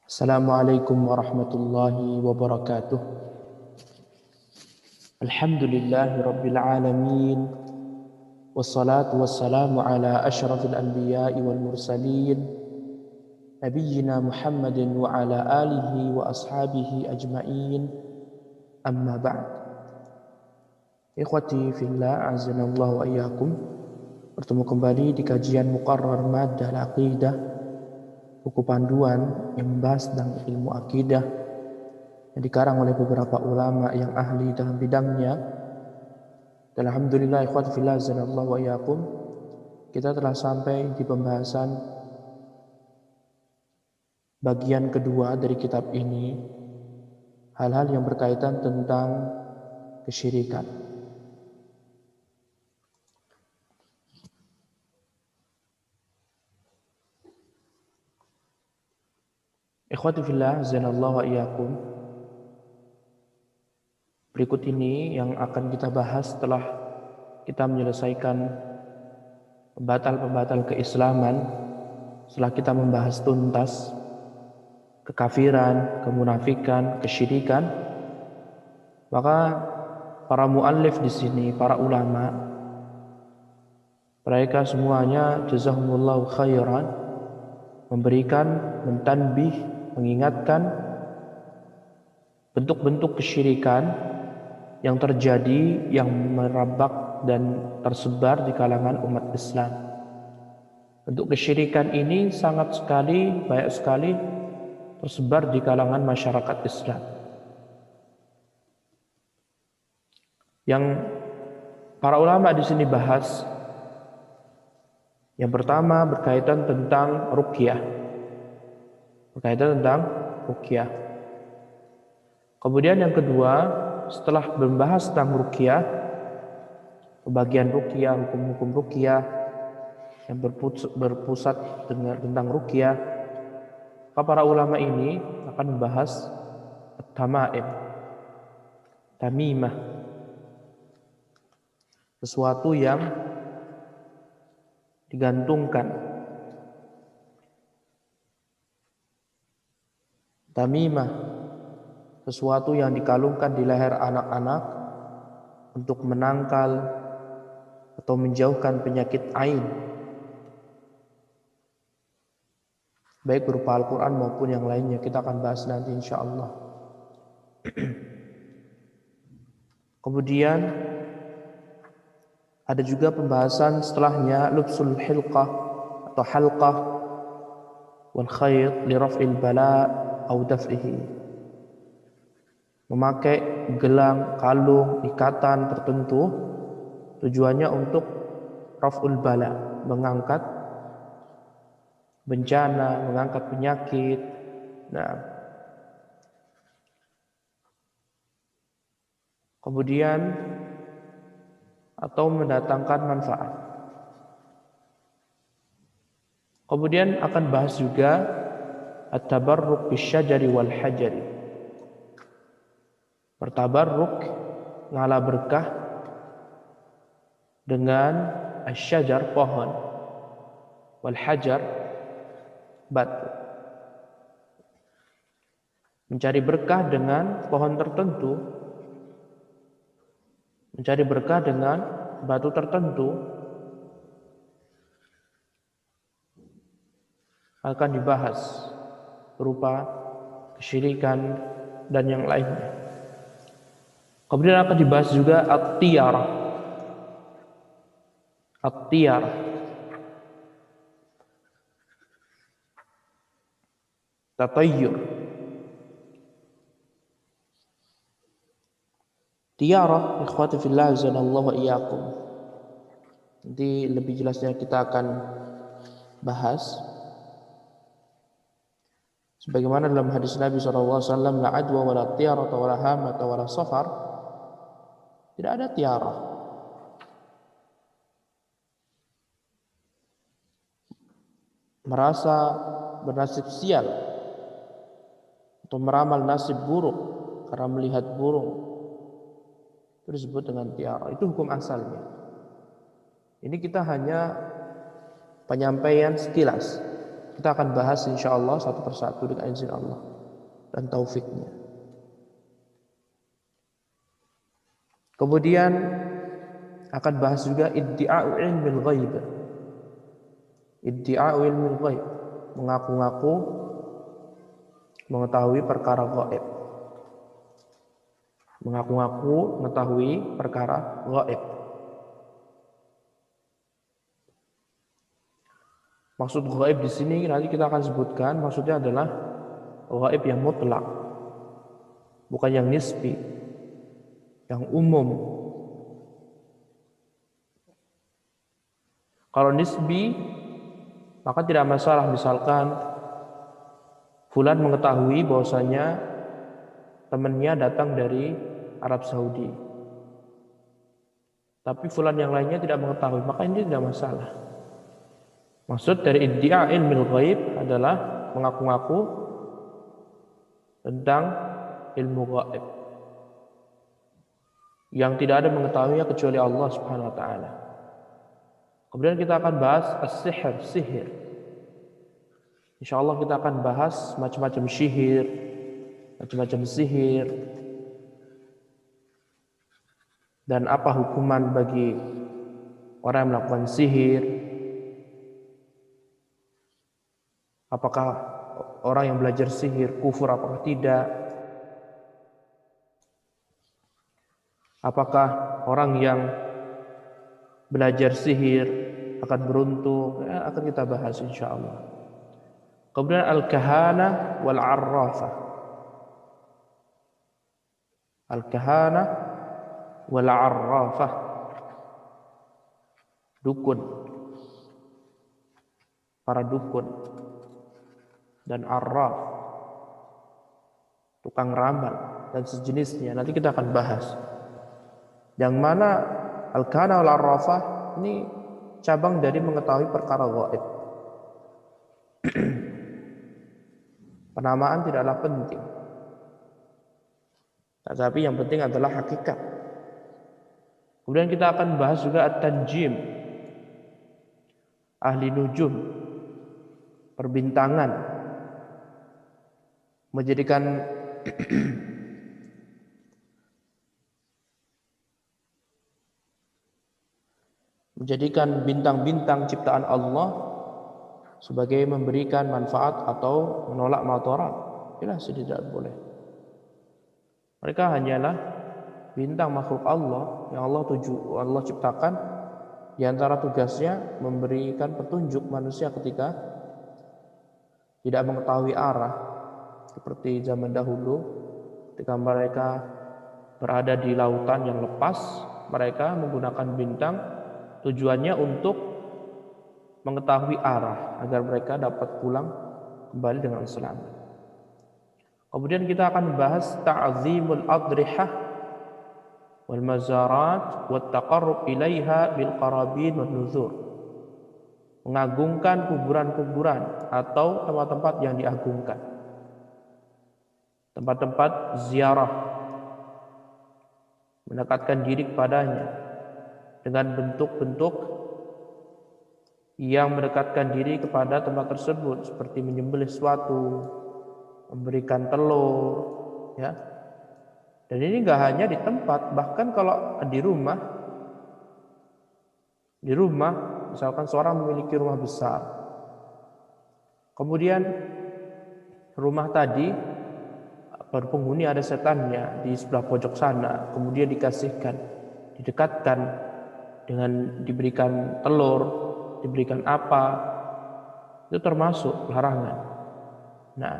Assalamualaikum warahmatullahi wabarakatuh. Alhamdulillahi rabbil alamin. Wassalatu wassalamu ala ashrafil anbiya'i wal mursalin. Nabiyyina Muhammadin wa ala alihi wa ashabihi ajma'in. Amma ba'd. Ikhwati fillah, azanallahu wa iyyakum. Bertemu kembali di kajian Muqarrar Maddah Al-Aqidah, buku panduan yang membahas tentang ilmu akidah yang dikarang oleh beberapa ulama yang ahli dalam bidangnya. Dan alhamdulillah ikhwati fillah azanallahu wa iyyakum, kita telah sampai di pembahasan bagian kedua dari kitab ini, hal-hal yang berkaitan tentang kesyirikan. Ikhwati fillah azanallahu wa iyyakum, berikut ini yang akan kita bahas setelah kita menyelesaikan pembatal-pembatal keislaman, setelah kita membahas tuntas kekafiran, kemunafikan, kesyirikan. Maka para muallif di sini, para ulama, mereka semuanya jazahumullahu khairan, memberikan, mentanbih, mengingatkan bentuk-bentuk kesyirikan yang terjadi, yang merabak dan tersebar di kalangan umat Islam. Bentuk kesyirikan ini sangat sekali, banyak sekali tersebar di kalangan masyarakat Islam. Yang para ulama di sini bahas, yang pertama berkaitan tentang ruqyah. Kemudian yang kedua, setelah membahas tentang ruqyah, pembagian ruqyah, hukum-hukum ruqyah yang berpusat tentang ruqyah, para ulama ini akan membahas at-tamaim, tamimah, sesuatu yang digantungkan. Tamimah, sesuatu yang dikalungkan di leher anak-anak untuk menangkal atau menjauhkan penyakit ain, baik berupa Al-Quran maupun yang lainnya. Kita akan bahas nanti insyaallah. Kemudian ada juga pembahasan setelahnya lubsul hilqah atau halqah wal khayt li raf'il bala au daf'ihi, memakai gelang, kalung, ikatan tertentu tujuannya untuk raf'ul bala, mengangkat bencana, mengangkat penyakit. Nah, kemudian atau mendatangkan manfaat. Kemudian akan bahas juga at-tabarruk bisyajari wal hajari. Bertabarruk, ngalah berkah dengan asyajar, pohon, wal hajar, batu. Mencari berkah dengan pohon tertentu, mencari berkah dengan batu tertentu akan dibahas berupa kesyirikan dan yang lainnya. Kemudian akan dibahas juga at-tiyarah. At-tiyarah, tatayyur. Tiyarah, ikhwati fillah azanallahu wa iyyakum, nanti lebih jelasnya kita akan bahas. Sebagaimana dalam hadis Nabi SAW, la adwa wa la tiyarata wa la hamata wa la safar. Tidak ada tiarah, merasa bernasib sial atau meramal nasib buruk karena melihat burung, itu disebut dengan tiarah. Itu hukum asalnya. Ini kita hanya penyampaian sekilas Kita akan bahas insyaallah satu persatu dengan izin Allah dan taufiknya. Kemudian akan bahas juga iddia'u ilmil ghaib. Iddia'u ilmil ghaib, mengaku-ngaku mengetahui perkara gaib. Mengaku-ngaku mengetahui perkara gaib. Maksud gaib di sini nanti kita akan sebutkan, maksudnya adalah gaib yang mutlak, bukan yang nisbi, yang umum. Kalau nisbi maka tidak masalah, misalkan fulan mengetahui bahwasanya temannya datang dari Arab Saudi, tapi fulan yang lainnya tidak mengetahui, maka ini tidak masalah. Maksud dari iddia' ilmil ghaib adalah mengaku-ngaku tentang ilmu gaib yang tidak ada mengetahuinya kecuali Allah Subhanahu wa taala. Kemudian kita akan bahas as-sihr, sihir. Insyaallah kita akan bahas macam-macam sihir, macam-macam sihir, dan apa hukuman bagi orang yang melakukan sihir. Apakah orang yang belajar sihir kufur apakah tidak? Apakah orang yang belajar sihir akan beruntung? Akan kita bahas insyaallah. Kemudian al-kahana wal arrafah. Al-kahana wal arrafah. Dukun. Para dukun dan arraf, tukang ramal dan sejenisnya. Nanti kita akan bahas. Yang mana al-kahana wal arrafah ini cabang dari mengetahui perkara gaib. Penamaan tidaklah penting, tetapi yang penting adalah hakikat. Kemudian kita akan bahas juga at-tanjim, ahli nujum, perbintangan, menjadikan bintang-bintang ciptaan Allah sebagai memberikan manfaat atau menolak madarat. Jelas tidak boleh. Mereka hanyalah bintang makhluk Allah yang Allah ciptakan. Di antara tugasnya memberikan petunjuk manusia ketika tidak mengetahui arah, seperti zaman dahulu ketika mereka berada di lautan yang lepas, mereka menggunakan bintang tujuannya untuk mengetahui arah agar mereka dapat pulang kembali dengan selamat. Kemudian kita akan membahas ta'zimul adrihah wal mazarat wat taqarrub ilaiha bil qarabin wan nuzur. Mengagungkan kuburan-kuburan atau tempat-tempat yang diagungkan. Tempat-tempat ziarah, mendekatkan diri kepadanya dengan bentuk-bentuk yang mendekatkan diri kepada tempat tersebut, seperti menyembelih sesuatu, memberikan telur, ya. Dan ini enggak hanya di tempat, bahkan kalau di rumah misalkan seorang memiliki rumah besar, kemudian rumah tadi berpenghuni ada setannya di sebelah pojok sana, kemudian didekatkan dengan diberikan telur, diberikan apa, itu termasuk larangan. Nah,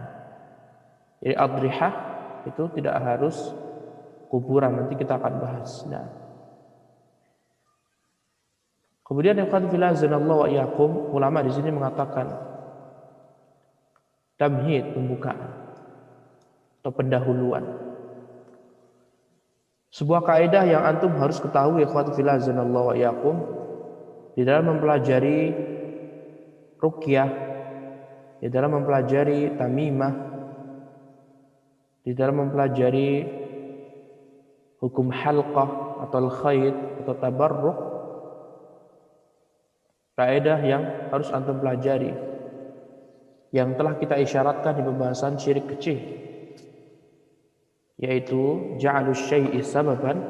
jadi adrihah itu tidak harus kuburan, nanti kita akan bahas. Nah, kemudian yang qadfillah zanallahu wa iyyakum, ulama di sini mengatakan tamhid, pembukaan atau pendahuluan. Sebuah kaidah yang antum harus ketahui, ikhwati zanallahu wa iyyakum, di dalam mempelajari ruqyah, di dalam mempelajari tamimah, di dalam mempelajari hukum halqah atau al-khayd atau tabarruk, kaidah yang harus antum pelajari yang telah kita isyaratkan di pembahasan syirik kecil, yaitu ja'alus syai'i sababan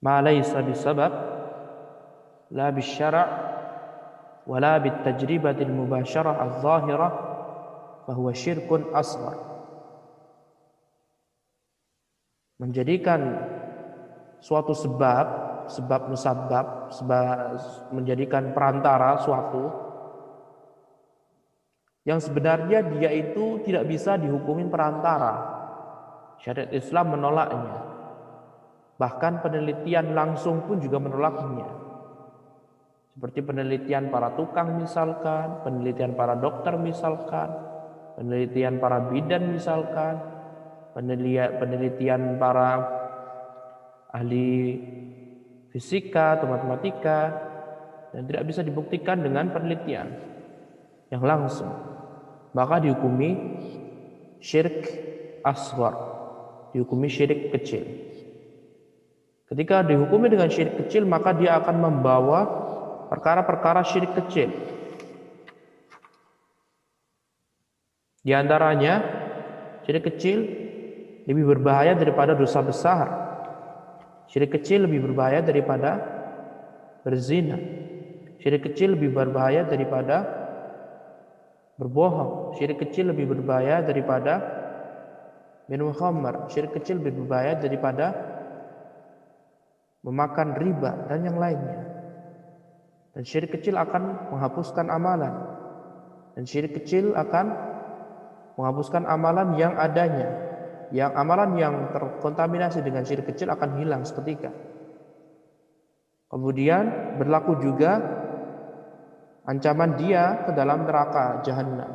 ma laysa bisabab la bisyara' wa la bitajribatil mubasyarah az-zahirah fa huwa syirkun asghar. Menjadikan suatu sebab musabab, menjadikan perantara suatu yang sebenarnya dia itu tidak bisa dihukumin perantara. Syariat Islam menolaknya. Bahkan penelitian langsung pun juga menolaknya. Seperti penelitian para tukang misalkan, penelitian para dokter misalkan, penelitian para bidan misalkan, penelitian para ahli fisika atau matematika, dan tidak bisa dibuktikan dengan penelitian yang langsung, maka dihukumi syirik asghar, dihukumi syirik kecil. Ketika dihukumi dengan syirik kecil, maka dia akan membawa perkara-perkara syirik kecil. Di antaranya, syirik kecil lebih berbahaya daripada dosa besar. Syirik kecil lebih berbahaya daripada berzina. Syirik kecil lebih berbahaya daripada berbohong. Syirik kecil lebih berbahaya daripada minum khamar. Syirik kecil lebih berbahaya daripada memakan riba dan yang lainnya. Dan syirik kecil akan menghapuskan amalan. Dan syirik kecil akan menghapuskan amalan yang adanya. Yang amalan yang terkontaminasi dengan syirik kecil akan hilang seketika. Kemudian berlaku juga ancaman dia ke dalam neraka jahanam.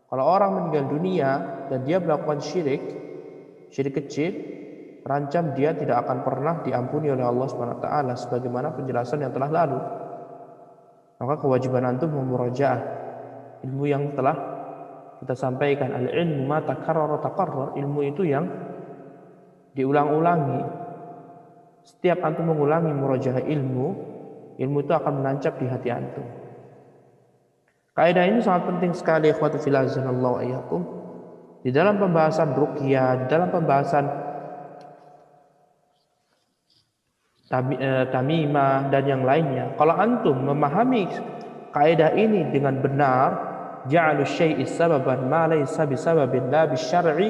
Kalau orang meninggal dunia dan dia melakukan syirik kecil, terancam dia tidak akan pernah diampuni oleh Allah Subhanahu wa taala sebagaimana penjelasan yang telah lalu. Maka kewajiban antum memurajaah ilmu yang telah kita sampaikan. Al-ilmu ma takarrar, ilmu itu yang diulang-ulangi. Setiap antum mengulangi murajaah ilmu itu akan menancap di hati antum. Kaidah ini sangat penting sekali, ikhwatu fillah azanallahu wa iyyakum. Di dalam pembahasan ruqyah, di dalam pembahasan tamimah dan yang lainnya, kalau antum memahami kaidah ini dengan benar, ja'alus syai'i sababan ma laysa bisababin la bisyar'i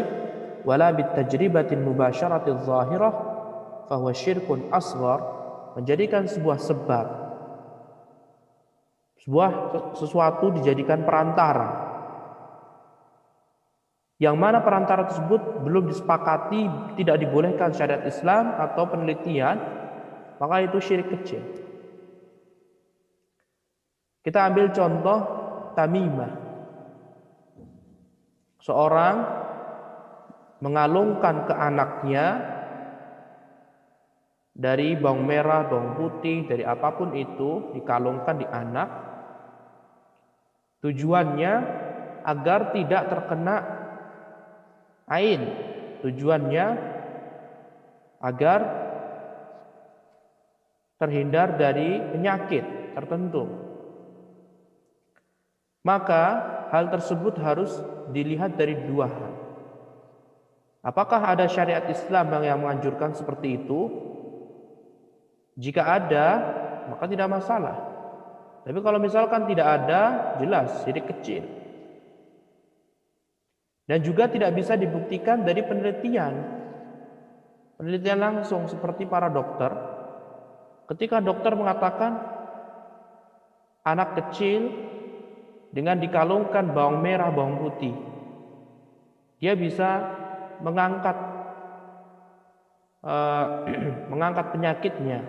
wa la bitajribatil mubasyaratil zahirah fa huwa syirkun asghar, menjadikan sebuah sebab, sesuatu dijadikan perantara, yang mana perantara tersebut belum disepakati, tidak dibolehkan syariat Islam atau penelitian, maka itu syirik kecil. Kita ambil contoh tamimah. Seorang mengalungkan ke anaknya dari bawang merah, bawang putih, dari apapun itu, dikalungkan di anak. Tujuannya agar tidak terkena ain. Tujuannya agar terhindar dari penyakit tertentu. Maka hal tersebut harus dilihat dari dua hal. Apakah ada syariat Islam yang menganjurkan seperti itu? Jika ada, maka tidak masalah. Tapi kalau misalkan tidak ada, jelas syirik kecil. Dan juga tidak bisa dibuktikan dari penelitian langsung seperti para dokter. Ketika dokter mengatakan anak kecil dengan dikalungkan bawang merah, bawang putih, dia bisa mengangkat penyakitnya.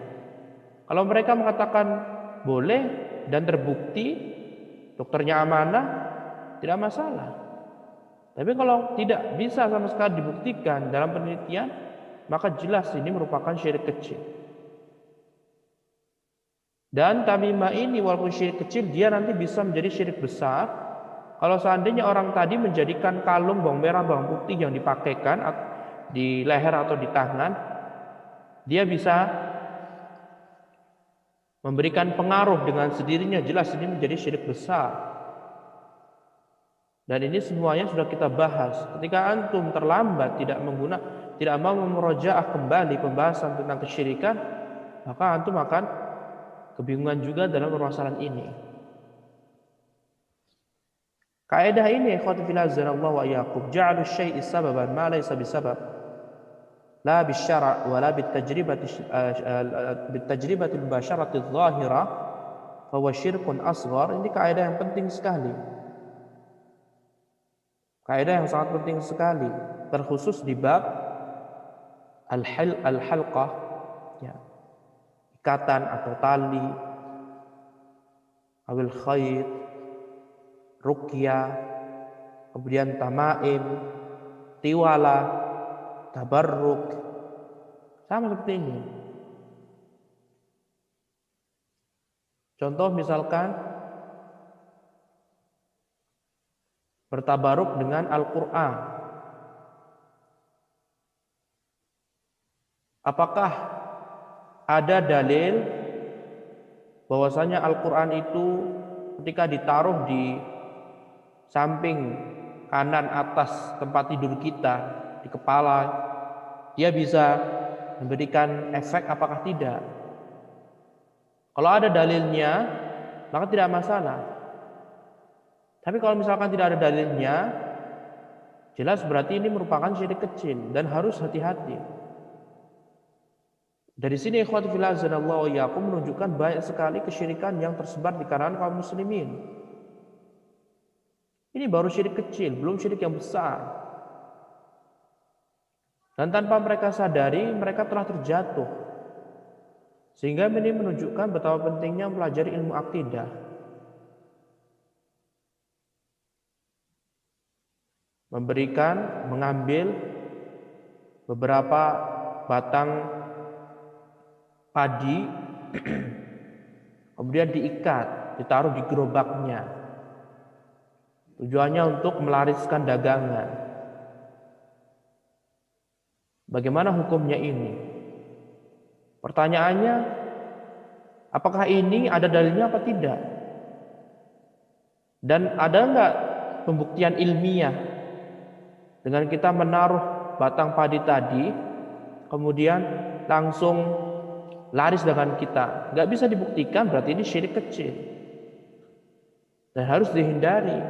Kalau mereka mengatakan boleh dan terbukti, dokternya amanah, tidak masalah. Tapi kalau tidak bisa sama sekali dibuktikan dalam penelitian, maka jelas ini merupakan syirik kecil. Dan tamimah ini walaupun syirik kecil, dia nanti bisa menjadi syirik besar. Kalau seandainya orang tadi menjadikan kalung bawang merah, bawang putih yang dipakaikan di leher atau di tangan, dia bisa memberikan pengaruh dengan sendirinya, jelas ini menjadi syirik besar. Dan ini semuanya sudah kita bahas. Ketika antum terlambat tidak mau memurojaah kembali pembahasan tentang kesyirikan, maka antum akan kebingungan juga dalam permasalahan ini. Kaidah ini ikhwati fillah azanallahu wa iyyakum, ja'alu syai'i sababan ma laysa bisabab. La bisyara' wa la bitajribati mubasyarati adh-dhahira fa huwa syirkun asghar. Ini kaidah yang penting sekali. Kaidah yang sangat penting sekali, terkhusus di bab al-halqah, ya, ikatan atau tali, awil khayt, ruqyah, kemudian tamaim, tiwala, tabarruk, sama seperti ini. Contoh misalkan bertabaruk dengan Al-Quran. Apakah ada dalil bahwasanya Al-Quran itu ketika ditaruh di samping kanan atas tempat tidur kita, di kepala, dia bisa memberikan efek apakah tidak? Kalau ada dalilnya, maka tidak masalah. Tapi kalau misalkan tidak ada dalilnya, jelas berarti ini merupakan syirik kecil dan harus hati-hati. Dari sini ikhwati fillah azanallahu wa iyyakum menunjukkan banyak sekali kesyirikan yang tersebar di kalangan kaum muslimin. Ini baru syirik kecil, belum syirik yang besar. Dan tanpa mereka sadari, mereka telah terjatuh. Sehingga ini menunjukkan betapa pentingnya mempelajari ilmu akidah. Mengambil beberapa batang padi, kemudian diikat, ditaruh di gerobaknya. Tujuannya untuk melariskan dagangan. Bagaimana hukumnya ini? Pertanyaannya, apakah ini ada dalilnya apa tidak? Dan ada enggak pembuktian ilmiah dengan kita menaruh batang padi tadi, kemudian langsung laris dengan kita? Nggak bisa dibuktikan, berarti ini syirik kecil dan harus dihindari.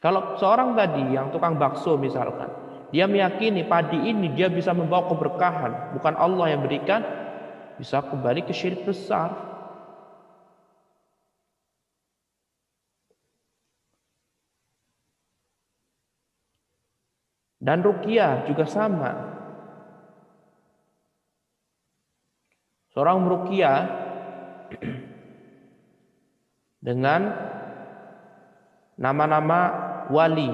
Kalau seorang tadi yang tukang bakso misalkan, dia meyakini padi ini dia bisa membawa keberkahan, bukan Allah yang berikan, bisa kembali ke syirik besar. Dan ruqyah juga sama. Seorang meruqyah dengan nama-nama wali.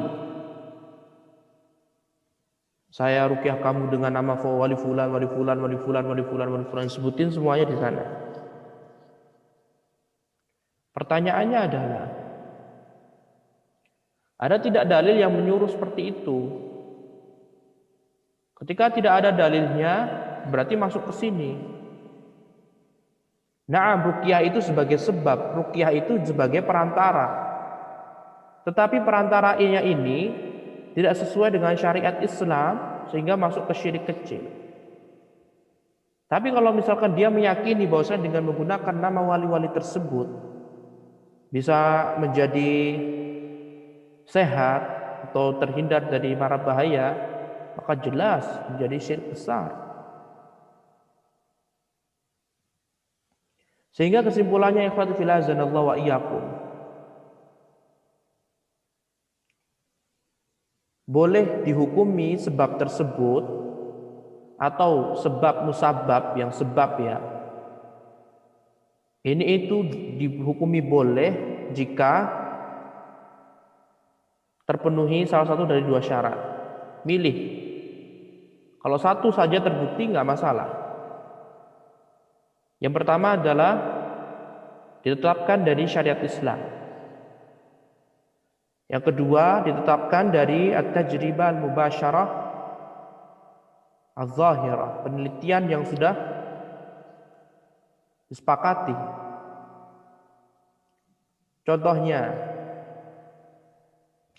Saya ruqyah kamu dengan nama wali fulan, wali fulan, wali fulan, wali fulan, wali fulan, sebutin semuanya di sana. Pertanyaannya adalah, ada tidak dalil yang menyuruh seperti itu? Ketika tidak ada dalilnya, berarti masuk ke sini. Nah, ruqyah itu sebagai sebab, ruqyah itu sebagai perantara. Tetapi perantaranya ini tidak sesuai dengan syariat Islam, sehingga masuk ke syirik kecil. Tapi kalau misalkan dia meyakini bahwasanya dengan menggunakan nama wali-wali tersebut bisa menjadi sehat atau terhindar dari mara bahaya, maka jelas menjadi syirik besar. Sehingga kesimpulannya ikhwati fillah azanallahu wa iyyakum, boleh dihukumi sebab tersebut atau sebab musabab, yang sebab ya, ini itu dihukumi boleh jika terpenuhi salah satu dari dua syarat. Milih. Kalau satu saja terbukti nggak masalah. Yang pertama adalah ditetapkan dari syariat Islam. Yang kedua ditetapkan dari at-tajribah al-mubasyarah az-zahirah, penelitian yang sudah disepakati. Contohnya,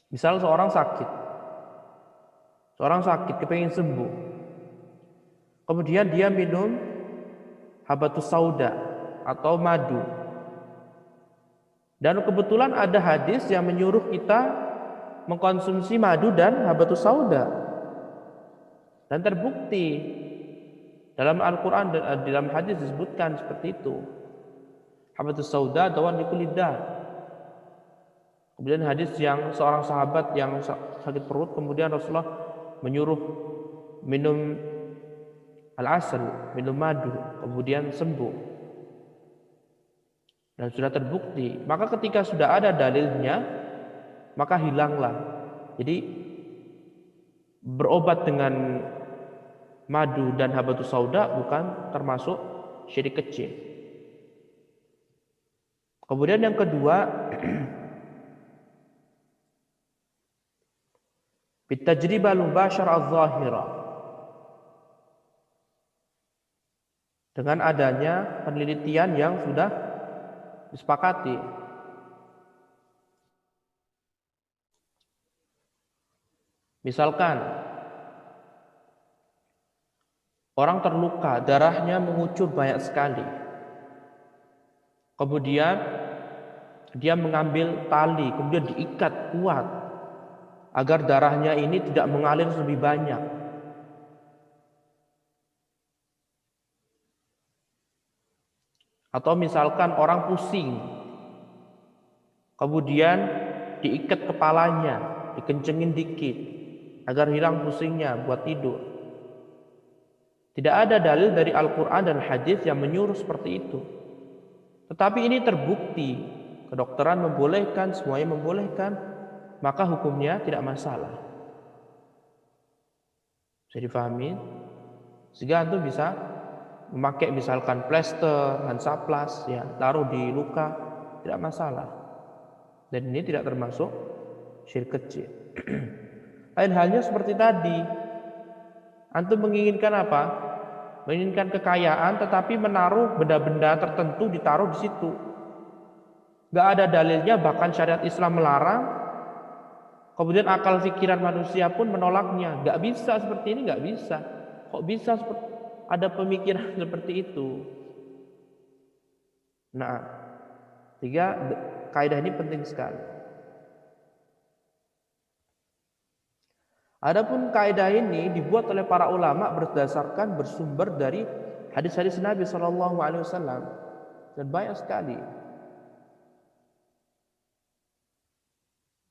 Misal seorang sakit kepingin sembuh, kemudian dia minum habatus sauda atau madu, dan kebetulan ada hadis yang menyuruh kita mengkonsumsi madu dan habatus sauda, dan terbukti dalam Al-Quran dan dalam hadis disebutkan seperti itu. Habatus sauda dawan likullidah. Kemudian hadis yang seorang sahabat yang sakit perut, kemudian Rasulullah menyuruh minum al-asal, minum madu, kemudian sembuh. Dan sudah terbukti. Maka ketika sudah ada dalilnya, maka hilanglah. Jadi berobat dengan madu dan habatus sauda bukan termasuk syirik kecil. Kemudian yang kedua, bitajribah al-mubasyarah az-zahirah, dengan adanya penelitian yang sudah disepakati. Misalkan orang terluka, darahnya mengucur banyak sekali, kemudian dia mengambil tali, kemudian diikat kuat agar darahnya ini tidak mengalir lebih banyak. Atau misalkan orang pusing, kemudian diikat kepalanya, dikencengin dikit agar hilang pusingnya buat tidur. Tidak ada dalil dari Al-Quran dan hadis yang menyuruh seperti itu. Tetapi ini terbukti, kedokteran membolehkan, semuanya membolehkan, maka hukumnya tidak masalah. Bisa difahami? Sehingga antum bisa memakai misalkan plester, hansaplas, ya, taruh di luka, tidak masalah. Dan ini tidak termasuk syirik kecil. Lain halnya seperti tadi, antum menginginkan apa? Menginginkan kekayaan, tetapi menaruh benda-benda tertentu ditaruh di situ. Gak ada dalilnya, bahkan syariat Islam melarang. Kemudian akal pikiran manusia pun menolaknya. Gak bisa seperti ini, gak bisa. Kok bisa ada pemikiran seperti itu? Nah, kaidah ini penting sekali. Adapun kaidah ini dibuat oleh para ulama berdasarkan bersumber dari hadis-hadis Nabi SAW, dan banyak sekali.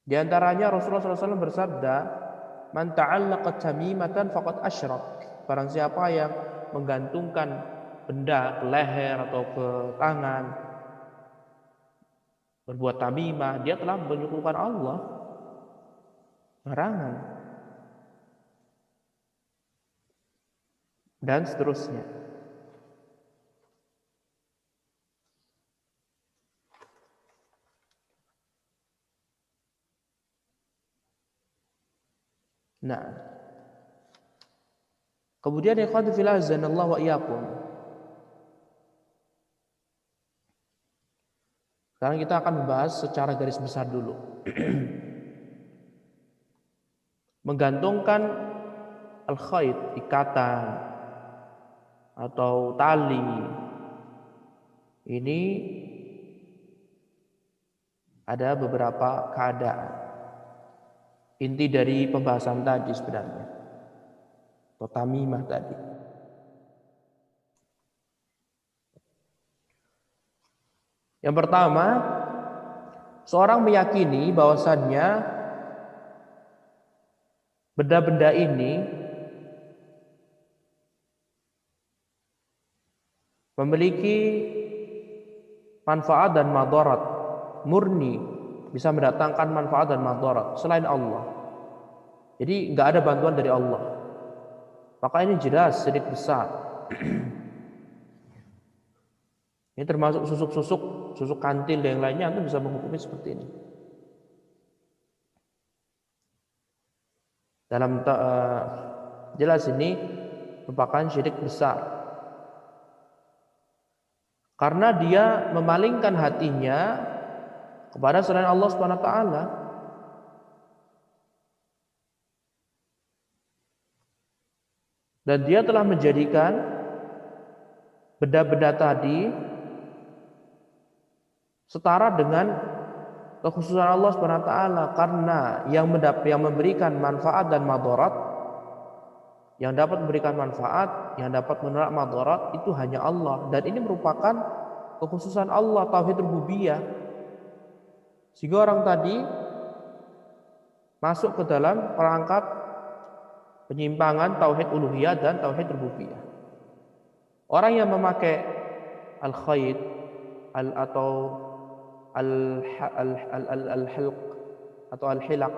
Di antaranya Rasulullah SAW bersabda, "Man ta'allaqa tamimatan faqad asyrak." Barang siapa yang menggantungkan benda ke leher atau ke tangan, berbuat tamimah, dia telah menyekutukan Allah. Larangan. Dan seterusnya. Nah, kemudian ikhwati fillah azanallahu wa iyyakum. Sekarang kita akan membahas secara garis besar dulu. Menggantungkan al-khayt, ikatan atau tali, ini ada beberapa keadaan. Inti dari pembahasan tadi sebenarnya, atau tamimah tadi. Yang pertama, seorang meyakini bahwasannya benda-benda ini memiliki manfaat dan madarat murni, bisa mendatangkan manfaat dan madarat selain Allah. Jadi nggak ada bantuan dari Allah. Maka ini jelas syirik besar. Ini termasuk susuk kantil dan yang lainnya, Anda bisa menghukumi seperti ini. Dalam jelas ini merupakan syirik besar. Karena dia memalingkan hatinya kepada selain Allah Subhanahu wa taala. Dan dia telah menjadikan benda-benda tadi setara dengan kekhususan Allah Subhanahu wa taala, karena yang memberikan manfaat dan madarat, yang dapat memberikan manfaat, yang dapat menolak madarat itu hanya Allah, dan ini merupakan kekhususan Allah, tauhid rububiyah. Sehingga orang tadi masuk ke dalam perangkap penyimpangan tauhid uluhiyah dan tauhid rububiyah. Orang yang memakai al-khayd atau al-halq atau al-hilaq,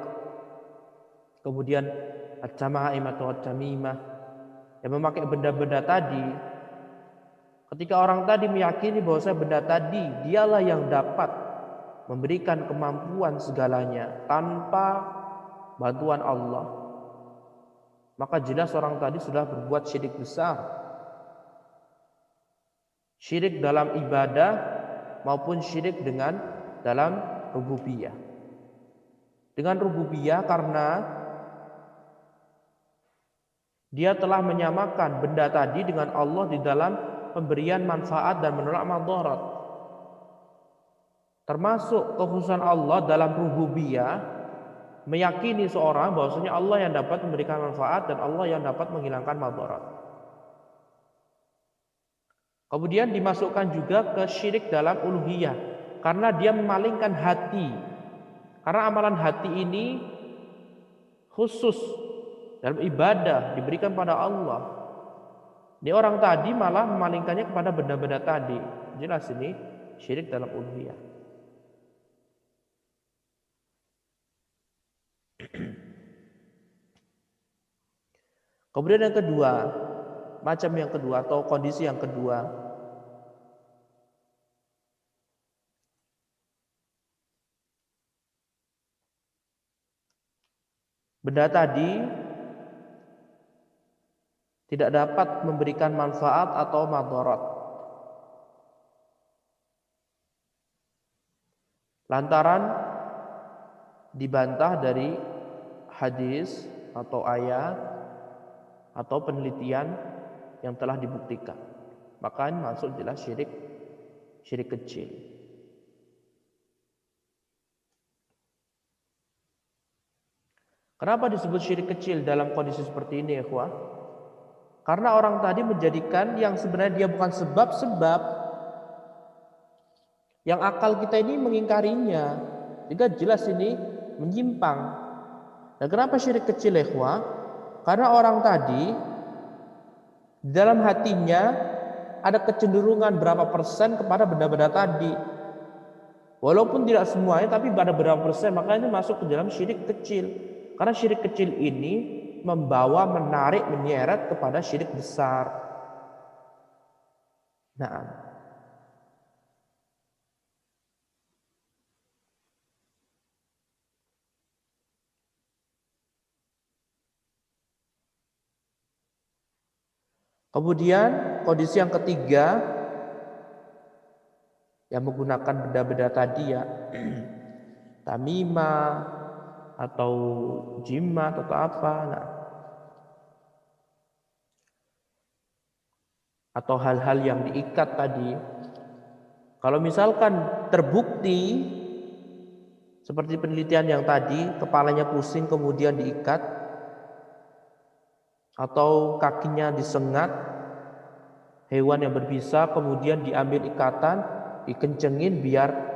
kemudian at-tamaim atau at-tamimah, yang memakai benda-benda tadi, ketika orang tadi meyakini bahwa benda tadi dialah yang dapat memberikan kemampuan segalanya tanpa bantuan Allah, maka jelas orang tadi sudah berbuat syirik besar. Syirik dalam ibadah maupun syirik dalam rububiyah. Dengan rububiyah karena dia telah menyamakan benda tadi dengan Allah di dalam pemberian manfaat dan menolak madarat. Termasuk kekhususan Allah dalam rububiyah, meyakini seorang bahwasanya Allah yang dapat memberikan manfaat dan Allah yang dapat menghilangkan madarat. Kemudian dimasukkan juga ke syirik dalam uluhiyah, karena dia memalingkan hati. Karena amalan hati ini khusus dalam ibadah diberikan pada Allah. Ini orang tadi malah memalingkannya kepada benda-benda tadi. Jelas ini syirik dalam uluhiyah. Kemudian yang kedua, macam yang kedua atau kondisi yang kedua, benda tadi tidak dapat memberikan manfaat atau madarat, lantaran dibantah dari hadis atau ayat atau penelitian yang telah dibuktikan. Maka ini masuk jelas syirik kecil. Kenapa disebut syirik kecil dalam kondisi seperti ini, ikhwah? Karena orang tadi menjadikan yang sebenarnya dia bukan sebab-sebab, yang akal kita ini mengingkarinya, sehingga jelas ini menyimpang. Dan kenapa syirik kecil, ikhwah? Karena orang tadi dalam hatinya ada kecenderungan berapa persen kepada benda-benda tadi. Walaupun tidak semuanya, tapi pada berapa persen, maka ini masuk ke dalam syirik kecil. Karena syirik kecil ini membawa, menarik, menyeret kepada syirik besar. Nah, kemudian kondisi yang ketiga yang menggunakan benda-benda tadi ya, tamimah atau jimat atau apa, nah, atau hal-hal yang diikat tadi. Kalau misalkan terbukti seperti penelitian yang tadi, kepalanya pusing kemudian diikat, atau kakinya disengat, hewan yang berbisa kemudian diambil ikatan, dikencengin biar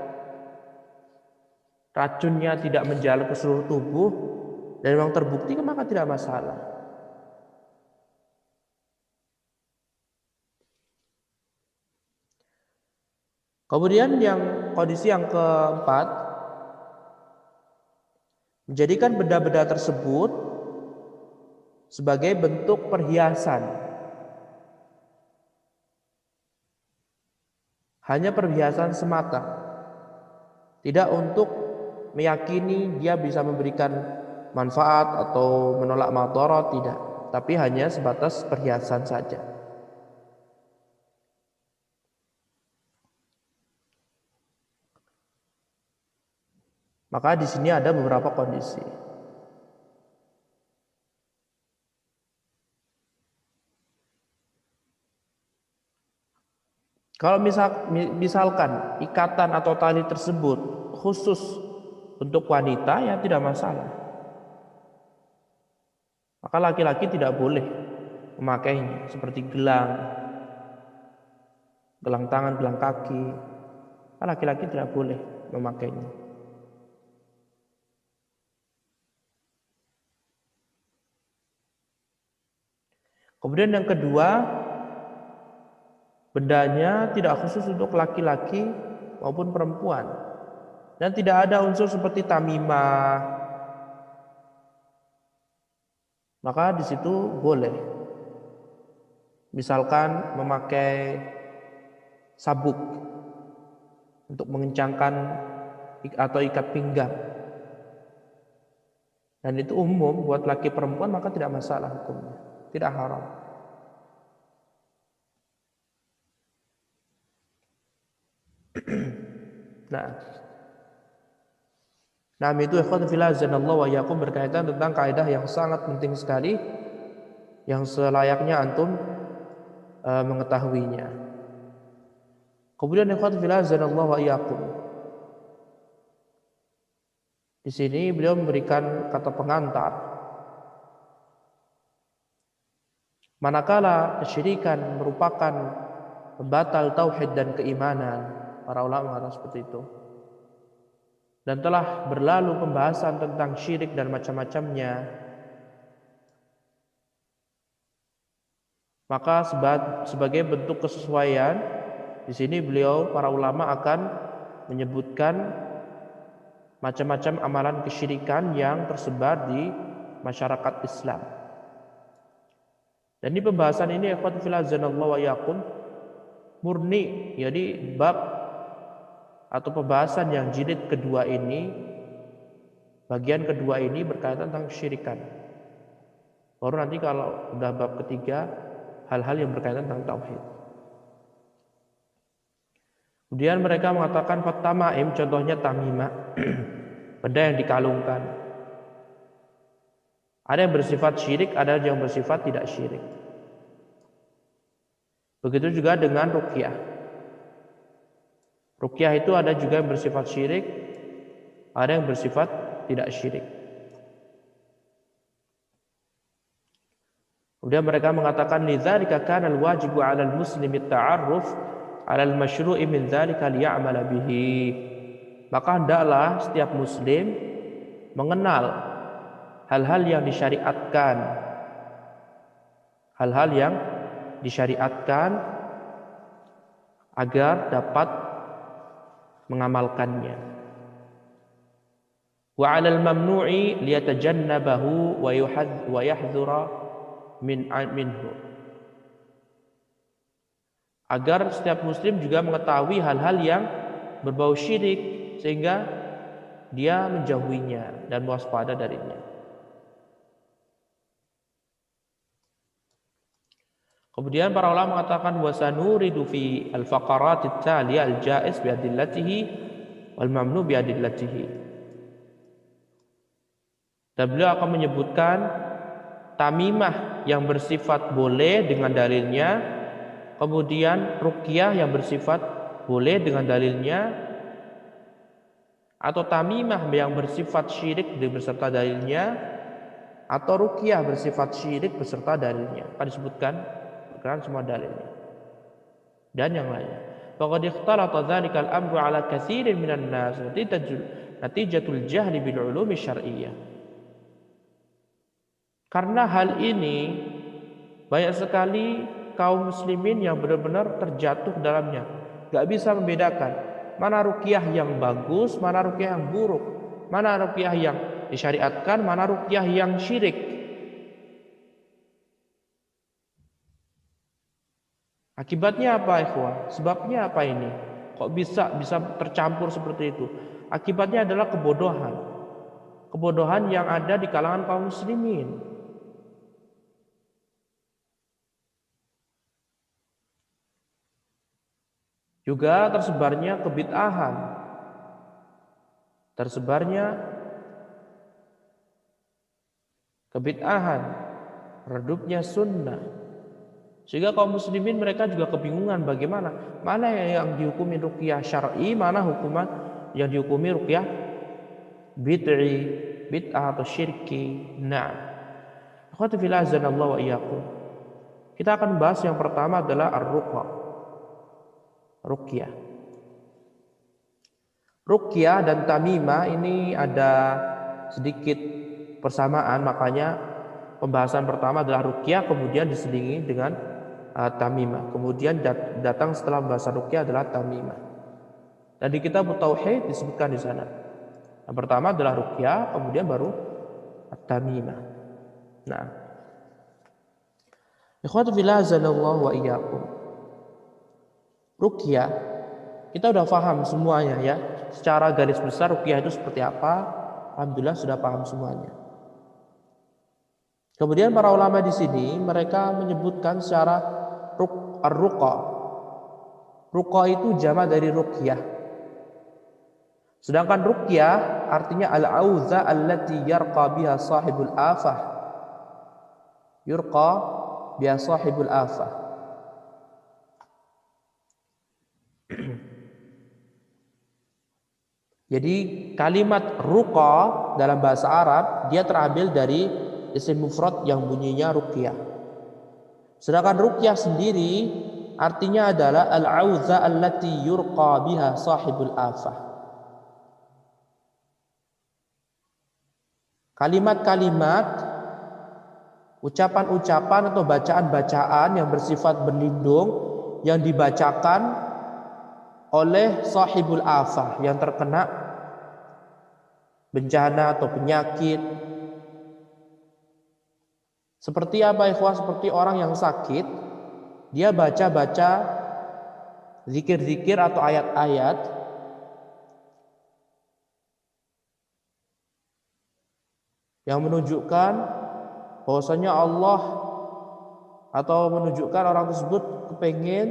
racunnya tidak menjalar ke seluruh tubuh, dan memang terbukti, maka tidak masalah. Kemudian yang kondisi yang keempat, menjadikan benda-benda tersebut sebagai bentuk perhiasan. Hanya perhiasan semata, tidak untuk meyakini dia bisa memberikan manfaat atau menolak madarat, tidak, tapi hanya sebatas perhiasan saja. Maka di sini ada beberapa kondisi. Kalau misalkan ikatan atau tali tersebut khusus untuk wanita, ya tidak masalah. Maka laki-laki tidak boleh memakainya, seperti gelang tangan, gelang kaki. Laki-laki tidak boleh memakainya. Kemudian yang kedua, bendanya tidak khusus untuk laki-laki maupun perempuan, dan tidak ada unsur seperti tamimah. Maka di situ boleh. Misalkan memakai sabuk untuk mengencangkan atau ikat pinggang, dan itu umum buat laki perempuan, maka tidak masalah hukumnya, tidak haram. Nah, itu ikhwan fillah azanallahu wa iyyakum berkaitan tentang kaidah yang sangat penting sekali yang selayaknya antum mengetahuinya. Kemudian ikhwan fillah azanallahu wa iyyakum, di sini beliau memberikan kata pengantar. Manakala kesyirikan merupakan pembatal tauhid dan keimanan, para ulama mengatakan seperti itu. Dan telah berlalu pembahasan tentang syirik dan macam-macamnya, maka sebagai bentuk kesesuaian, di sini beliau para ulama akan menyebutkan macam-macam amalan kesyirikan yang tersebar di masyarakat Islam. Dan di pembahasan ini ikhwan fillah azanallahu wa iyyakum murni, jadi bab atau pembahasan yang jilid kedua ini, bagian kedua ini berkaitan tentang kesyirikan. Baru nanti kalau udah bab ketiga, hal-hal yang berkaitan tentang tauhid. Kemudian mereka mengatakan fatamaim, contohnya tamimah, benda yang dikalungkan. Ada yang bersifat syirik, ada yang bersifat tidak syirik. Begitu juga dengan ruqyah. Ruqyah itu ada juga yang bersifat syirik, ada yang bersifat tidak syirik. Kemudian mereka mengatakan lidzalika kana alwajibu 'alal muslimi at-ta'arruf 'alal masyru'i min dzalika liya'mala bihi. Maka hendaklah setiap muslim mengenal hal-hal yang disyariatkan, hal-hal yang disyariatkan agar dapat mengamalkannya. Wa 'alal mamnu'i liyatajannabahu wa yahdhura minhu. Agar setiap muslim juga mengetahui hal-hal yang berbau syirik sehingga dia menjauhinya dan waspada darinya. Kemudian para ulama mengatakan wasanuridu fi al-faqarat at-taliyah al-jaiz bi adillatihi wal mamnu bi adillatihi. Dan beliau akan menyebutkan tamimah yang bersifat boleh dengan dalilnya, kemudian ruqyah yang bersifat boleh dengan dalilnya, atau tamimah yang bersifat syirik beserta dalilnya, atau ruqyah bersifat syirik beserta dalilnya. Akan disebutkan semua dalilnya dan yang lainnya. Faqad ikhtalata dzalika al-amru 'ala katsirin minan nas natijatul jahli bil ulumi syar'iyyah. Karena hal ini banyak sekali kaum muslimin yang benar-benar terjatuh dalamnya, gak bisa membedakan mana ruqyah yang bagus, mana ruqyah yang buruk, mana ruqyah yang disyariatkan, mana ruqyah yang syirik. Akibatnya apa, ikhwah? Sebabnya apa ini? Kok bisa tercampur seperti itu? Akibatnya adalah kebodohan. Kebodohan yang ada di kalangan kaum muslimin. Juga tersebarnya kebid'ahan. Redupnya sunnah. Sehingga kaum muslimin mereka juga kebingungan bagaimana, mana yang dihukumi ruqyah syar'i, mana hukuman yang dihukumi ruqyah bid'ah atau syirki. Nah, akhwati fillah azanallahu wa iyyakum. Kita akan bahas yang pertama adalah ruqyah. Ruqyah dan tamimah ini ada sedikit persamaan, makanya pembahasan pertama adalah ruqyah, kemudian diselingi dengan tamimah. Kemudian datang setelah pembahasan ruqyah adalah tamimah. Dan di kitab tauhid disebutkan di sana. Yang pertama adalah ruqyah, kemudian baru tamimah. Nah, ikhwatu fillah azanallahu wa iyyakum. Ruqyah kita udah paham semuanya ya. Secara garis besar ruqyah itu seperti apa? Alhamdulillah sudah paham semuanya. Kemudian para ulama di sini mereka menyebutkan secara ar-ruqa. Ruqa itu jama dari ruqyah. Sedangkan ruqyah artinya al-auza allati yarqa biha sahibul afah. Yurqa biha sahibul afah. Jadi kalimat ruqa dalam bahasa Arab dia terambil dari isim mufrad yang bunyinya ruqyah. Sedangkan ruqyah sendiri artinya adalah al-auza allati yurqa biha sahibul afah. Kalimat-kalimat, ucapan-ucapan atau bacaan-bacaan yang bersifat berlindung yang dibacakan oleh sahibul afah yang terkena bencana atau penyakit. Seperti apa ikhwah? Seperti orang yang sakit, dia baca-baca zikir-zikir atau ayat-ayat yang menunjukkan bahwasanya Allah atau menunjukkan orang tersebut kepengen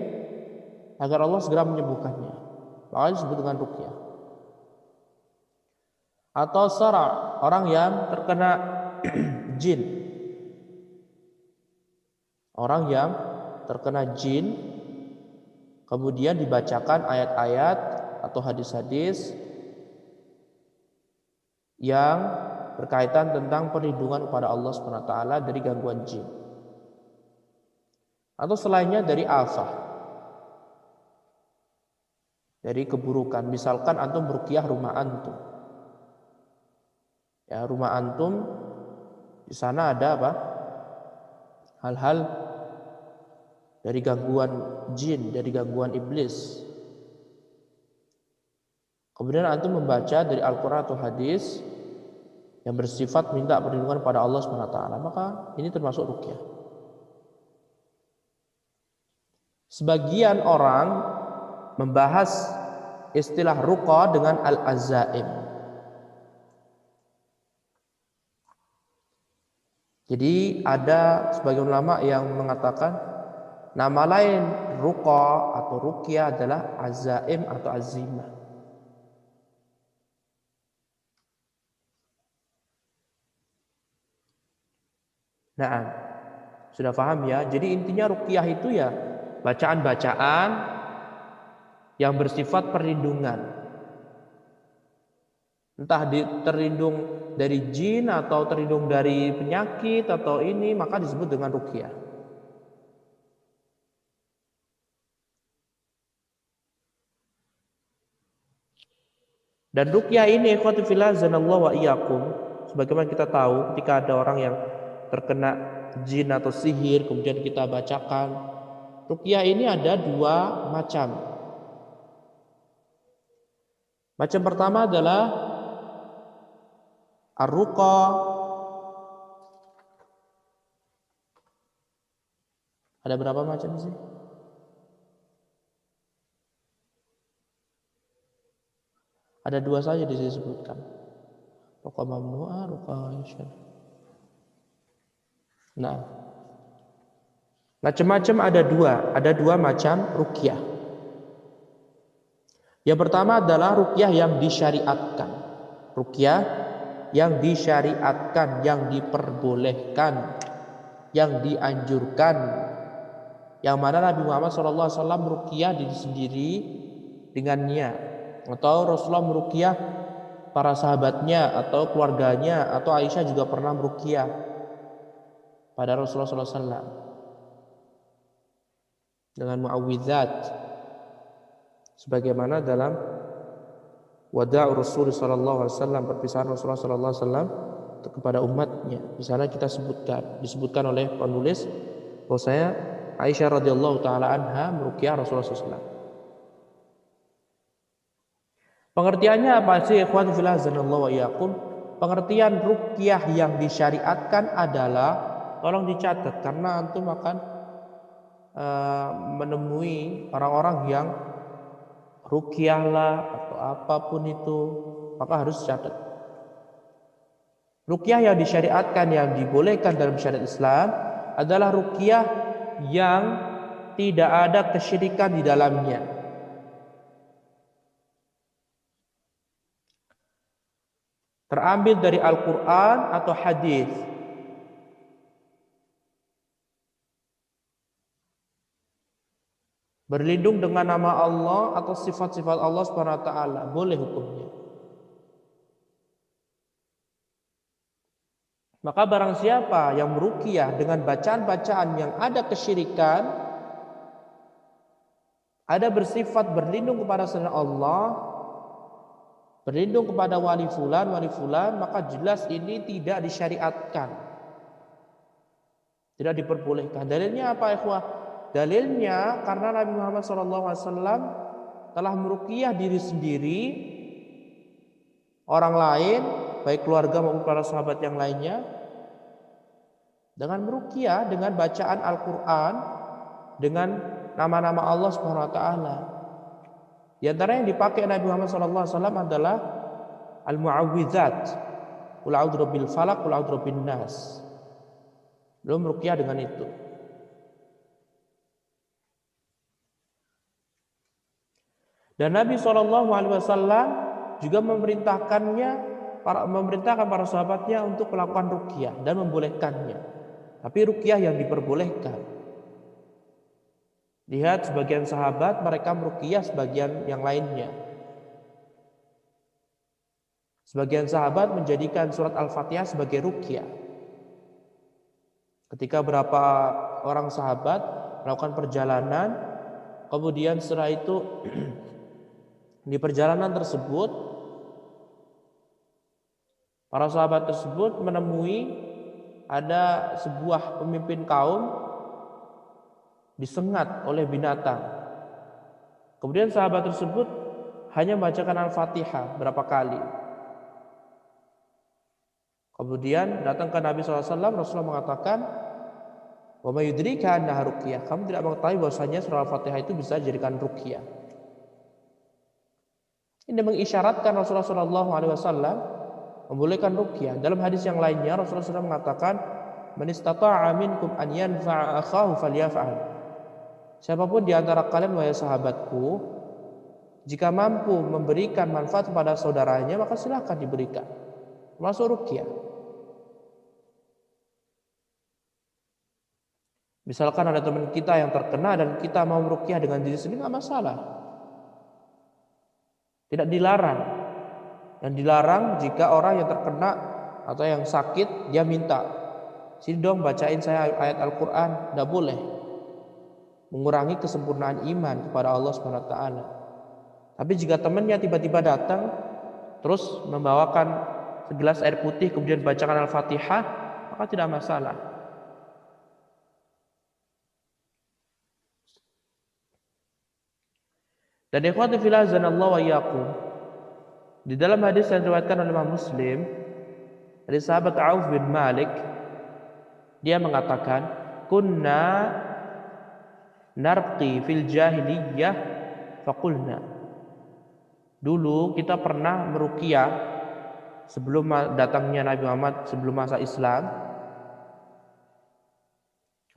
agar Allah segera menyembuhkannya. Maka disebut dengan ruqyah. Atau sara, orang yang terkena jin. Orang yang terkena jin kemudian dibacakan ayat-ayat atau hadis-hadis yang berkaitan tentang perlindungan kepada Allah SWT dari gangguan jin atau selainnya dari afah, dari keburukan. Misalkan antum meruqyah rumah antum, ya rumah antum di sana ada apa? Hal-hal dari gangguan jin, dari gangguan iblis. Kemudian antum membaca dari Al-Quran atau hadis yang bersifat minta perlindungan pada Allah SWT, maka ini termasuk ruqyah. Sebagian orang membahas istilah ruqa dengan al-azaim. Jadi ada sebagian ulama yang mengatakan nama lain ruqa atau ruqyah adalah azaim atau azimah. Nah, sudah paham ya? Jadi intinya ruqyah itu ya bacaan-bacaan yang bersifat perlindungan. Entah terlindung dari jin atau terlindung dari penyakit atau ini, maka disebut dengan ruqyah. Dan ruqyah ini ikhwati fillah zanallahu wa iyyakum, sebagaimana kita tahu ketika ada orang yang terkena jin atau sihir kemudian kita bacakan, ruqyah ini ada dua macam. Macam pertama adalah ar-ruqa ada berapa macam sih? Ada dua saja disebutkan. Ruqa mamnu'ah, ruqa yusyad. Nah, macam-macam ada dua macam ruqyah. Yang pertama adalah ruqyah yang disyariatkan. Ruqyah yang disyariatkan, yang diperbolehkan, yang dianjurkan. yang mana Nabi Muhammad SAW meruqyah diri sendiri dengannya, atau Rasulullah meruqyah para sahabatnya atau keluarganya, atau Aisyah juga pernah meruqyah pada Rasulullah SAW dengan muawwidzat, sebagaimana dalam Wada' Rasul sallallahu alaihi wasallam, perpisahan Rasulullah sallallahu alaihi wasallam kepada umatnya. Di sana kita disebutkan oleh penulis bahwasanya Aisyah radhiyallahu taala anha meruqyah Rasulullah SAW. Pengertiannya apa sih ikhwan fillah zanallahu wa iyyakum? Pengertian ruqyah yang disyariatkan adalah, tolong dicatat karena antum akan menemui orang-orang yang ruqyah lah atau apapun itu, maka harus catat. Ruqyah yang disyariatkan, yang dibolehkan dalam syariat Islam adalah ruqyah yang tidak ada kesyirikan di dalamnya. Terambil dari Al-Quran atau hadis. Berlindung dengan nama Allah atau sifat-sifat Allah Subhanahu wa taala, boleh hukumnya. Maka barang siapa yang meruqyah dengan bacaan-bacaan yang ada kesyirikan, ada bersifat berlindung kepada selain Allah, berlindung kepada wali fulan, maka jelas ini tidak disyariatkan, tidak diperbolehkan. Dalilnya apa ikhwah? Dalilnya karena Nabi Muhammad SAW telah meruqyah diri sendiri, orang lain, baik keluarga maupun para sahabat yang lainnya, dengan meruqyah dengan bacaan Al-Quran, dengan nama-nama Allah Subhanahu wa taala. Di antara yang dipakai Nabi Muhammad SAW adalah al-mu'awwidzat, qul a'udzu birabbil falaq, qul a'udzu birabbin nas. Belum meruqyah dengan itu. Dan Nabi SAW juga memerintahkan para sahabatnya untuk melakukan ruqyah dan membolehkannya. Tapi ruqyah yang diperbolehkan. Lihat sebagian sahabat mereka meruqyah sebagian yang lainnya. Sebagian sahabat menjadikan surat Al-Fatihah sebagai ruqyah. Ketika berapa orang sahabat melakukan perjalanan, kemudian setelah itu di perjalanan tersebut, para sahabat tersebut menemui ada sebuah pemimpin kaum disengat oleh binatang. Kemudian sahabat tersebut hanya membacakan Al-Fatihah berapa kali. Kemudian datang ke Nabi SAW, Rasulullah mengatakan, "Wa may yudrika annaha ruqyah." Kamu tidak mengetahui bahwasanya surah Al-Fatihah itu bisa dijadikan ruqyah. Ini mengisyaratkan Rasulullah SAW membolehkan ruqyah. Dalam hadis yang lainnya Rasulullah SAW mengatakan, "Man istata'a minkum an yanfa'a akhahu falyaf'al." Siapapun di antara kalian wahai sahabatku, jika mampu memberikan manfaat kepada saudaranya, maka silakan diberikan. Termasuk ruqyah. Misalkan ada teman kita yang terkena dan kita mau meruqyah dengan diri sendiri, nggak masalah. Tidak dilarang. Yang dilarang jika orang yang terkena atau yang sakit dia minta, "Sini dong bacain saya ayat Al-Quran." Tidak boleh. Mengurangi kesempurnaan iman kepada Allah SWT. Tapi jika temannya tiba-tiba datang terus membawakan segelas air putih kemudian bacakan Al-Fatihah, maka tidak masalah. Dan ikhwati fillah zanallahu wa iyyakum, di dalam hadis yang diriwayatkan oleh Imam Muslim dari sahabat Auf bin Malik, dia mengatakan, "Kunna narqi fil jahiliyah faqulna." Dulu kita pernah meruqyah sebelum datangnya Nabi Muhammad, sebelum masa Islam.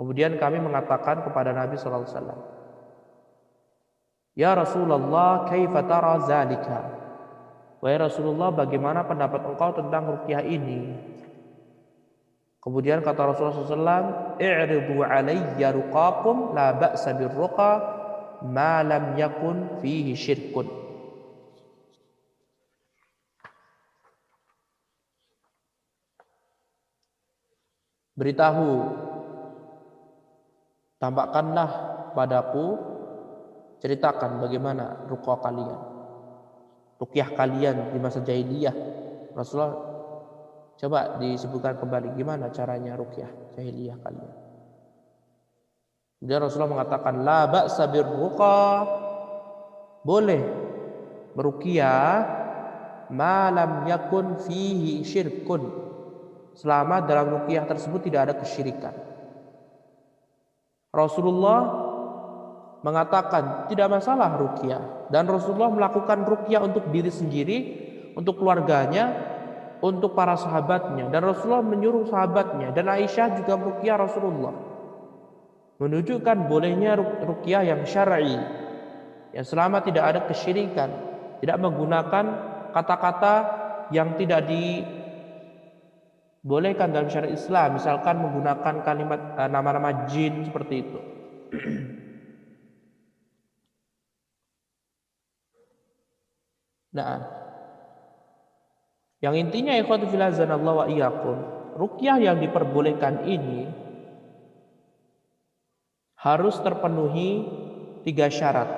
Kemudian kami mengatakan kepada Nabi sallallahu alaihi wasallam, "Ya Rasulullah, kaifa tara zalika?" Wahai Rasulullah, bagaimana pendapat engkau tentang ruqyah ini? Kemudian kata Rasulullah SAW, i'ridu alayya ruqakum la ba'sa birruqa ma lam yakun fihi syirkun. Beritahu, tampakkanlah padaku, ceritakan bagaimana ruqyah kalian, ruqyah kalian di masa jahiliyah. Rasulullah coba disebutkan kembali gimana caranya ruqyah jahiliyah kalian. Kemudian Rasulullah mengatakan la ba'sa birruqa, boleh meruqyah ma lam yakun fihi syirkun, selama dalam ruqyah tersebut tidak ada kesyirikan. Rasulullah mengatakan tidak masalah ruqyah, dan Rasulullah melakukan ruqyah untuk diri sendiri, untuk keluarganya, untuk para sahabatnya, dan Rasulullah menyuruh sahabatnya dan Aisyah juga meruqyah Rasulullah, menunjukkan bolehnya ruqyah yang syar'i, yang selama tidak ada kesyirikan, tidak menggunakan kata-kata yang tidak dibolehkan dalam syariat Islam, misalkan menggunakan kalimat nama-nama jin seperti itu. Nah, yang intinya ikhwatu fillah azanallahu wa iyyakum, ruqyah yang diperbolehkan ini harus terpenuhi 3 syarat.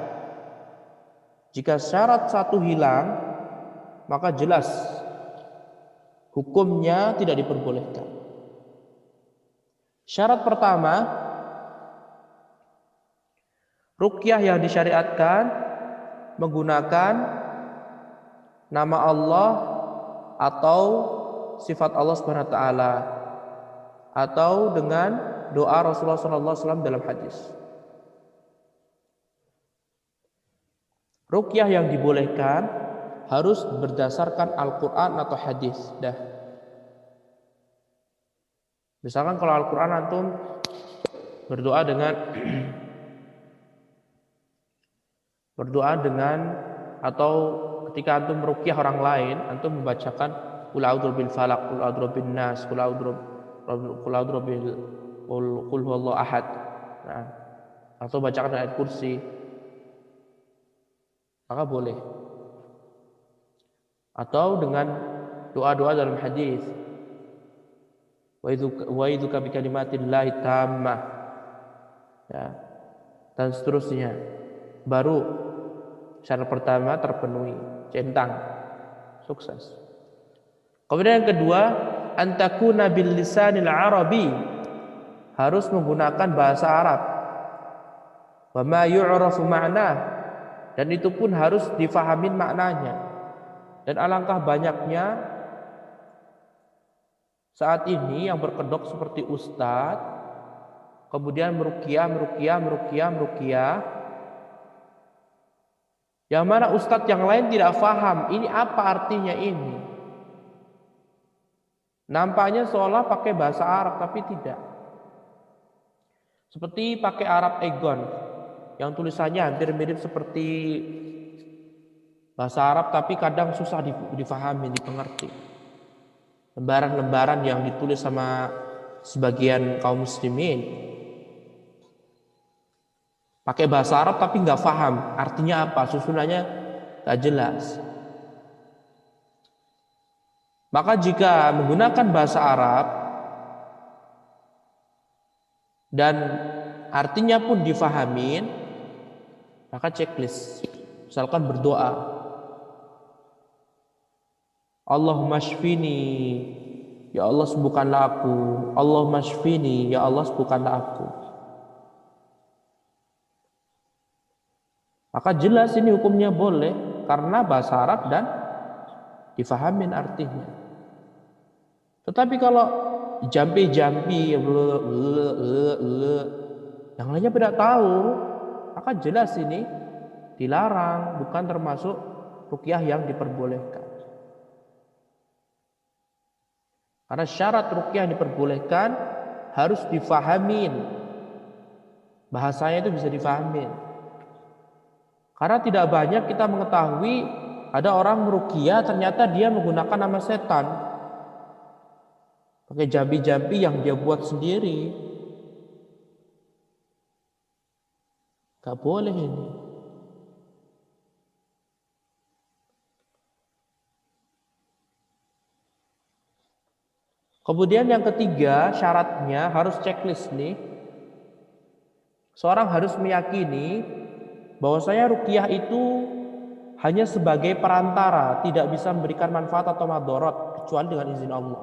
Jika syarat satu hilang, maka jelas hukumnya tidak diperbolehkan. Syarat pertama, ruqyah yang disyariatkan menggunakan nama Allah atau sifat Allah Subhanahu wa taala, atau dengan doa Rasulullah SAW dalam hadis. Ruqyah yang dibolehkan harus berdasarkan Al-Quran atau hadis. Misalkan kalau Al-Quran antum berdoa dengan atau ketika antum meruqyah orang lain, antum membacakan qul a'udzu bil falaq, qul a'udzu bin nas, qul a'udzu bil qul huwallahu ahad. Nah, atau bacakan ayat kursi, maka boleh. Atau dengan doa-doa dalam hadis, wa idzuka bi kalimatillahi tammah, ya, dan seterusnya. Baru syarat pertama terpenuhi, centang, sukses. Kemudian yang kedua, antakuna bil lisanil arabi, harus menggunakan bahasa Arab. Wa ma yu'rafu ma'na, dan itu pun harus difahamin maknanya. Dan alangkah banyaknya saat ini yang berkedok seperti ustadz, kemudian meruqyah, yang mana ustadz yang lain tidak faham ini apa artinya ini. Nampaknya seolah pakai bahasa Arab, tapi tidak. Seperti pakai Arab Egon, yang tulisannya hampir mirip seperti bahasa Arab, tapi kadang susah difahami, dipengerti. Lembaran-lembaran yang ditulis sama sebagian kaum muslimin pakai bahasa Arab tapi nggak paham artinya apa, susunannya nggak jelas. Maka jika menggunakan bahasa Arab dan artinya pun difahamin, maka checklist. Misalkan berdoa, Allahumma shfini, ya Allah sembuhkanlah aku. Allahumma shfini, ya Allah sembuhkanlah aku. Maka jelas ini hukumnya boleh karena bahasa Arab dan difahamin artinya. Tetapi kalau jampi-jampi yang lainnya tidak tahu, maka jelas ini dilarang, bukan termasuk ruqyah yang diperbolehkan. Karena syarat ruqyah yang diperbolehkan harus difahamin, bahasanya itu bisa difahamin. Karena tidak banyak kita mengetahui ada orang meruqyah ternyata dia menggunakan nama setan. pakai jambi-jambi yang dia buat sendiri. Gak boleh ini. Kemudian yang ketiga, syaratnya harus checklist nih. Seorang harus meyakini bahwasanya ruqyah itu hanya sebagai perantara, tidak bisa memberikan manfaat atau madharat kecuali dengan izin Allah.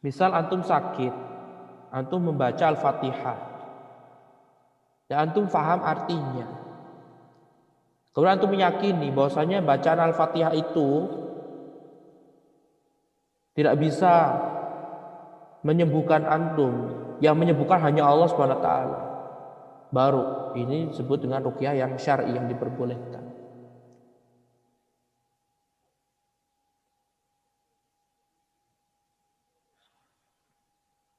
Misal antum sakit, antum membaca Al-Fatihah, dan antum faham artinya. Kemudian antum meyakini bahwasanya bacaan Al-Fatihah itu tidak bisa menyembuhkan antum, yang menyembuhkan hanya Allah Subhanahu wa taala. Baru ini disebut dengan ruqyah yang syar'i, yang diperbolehkan.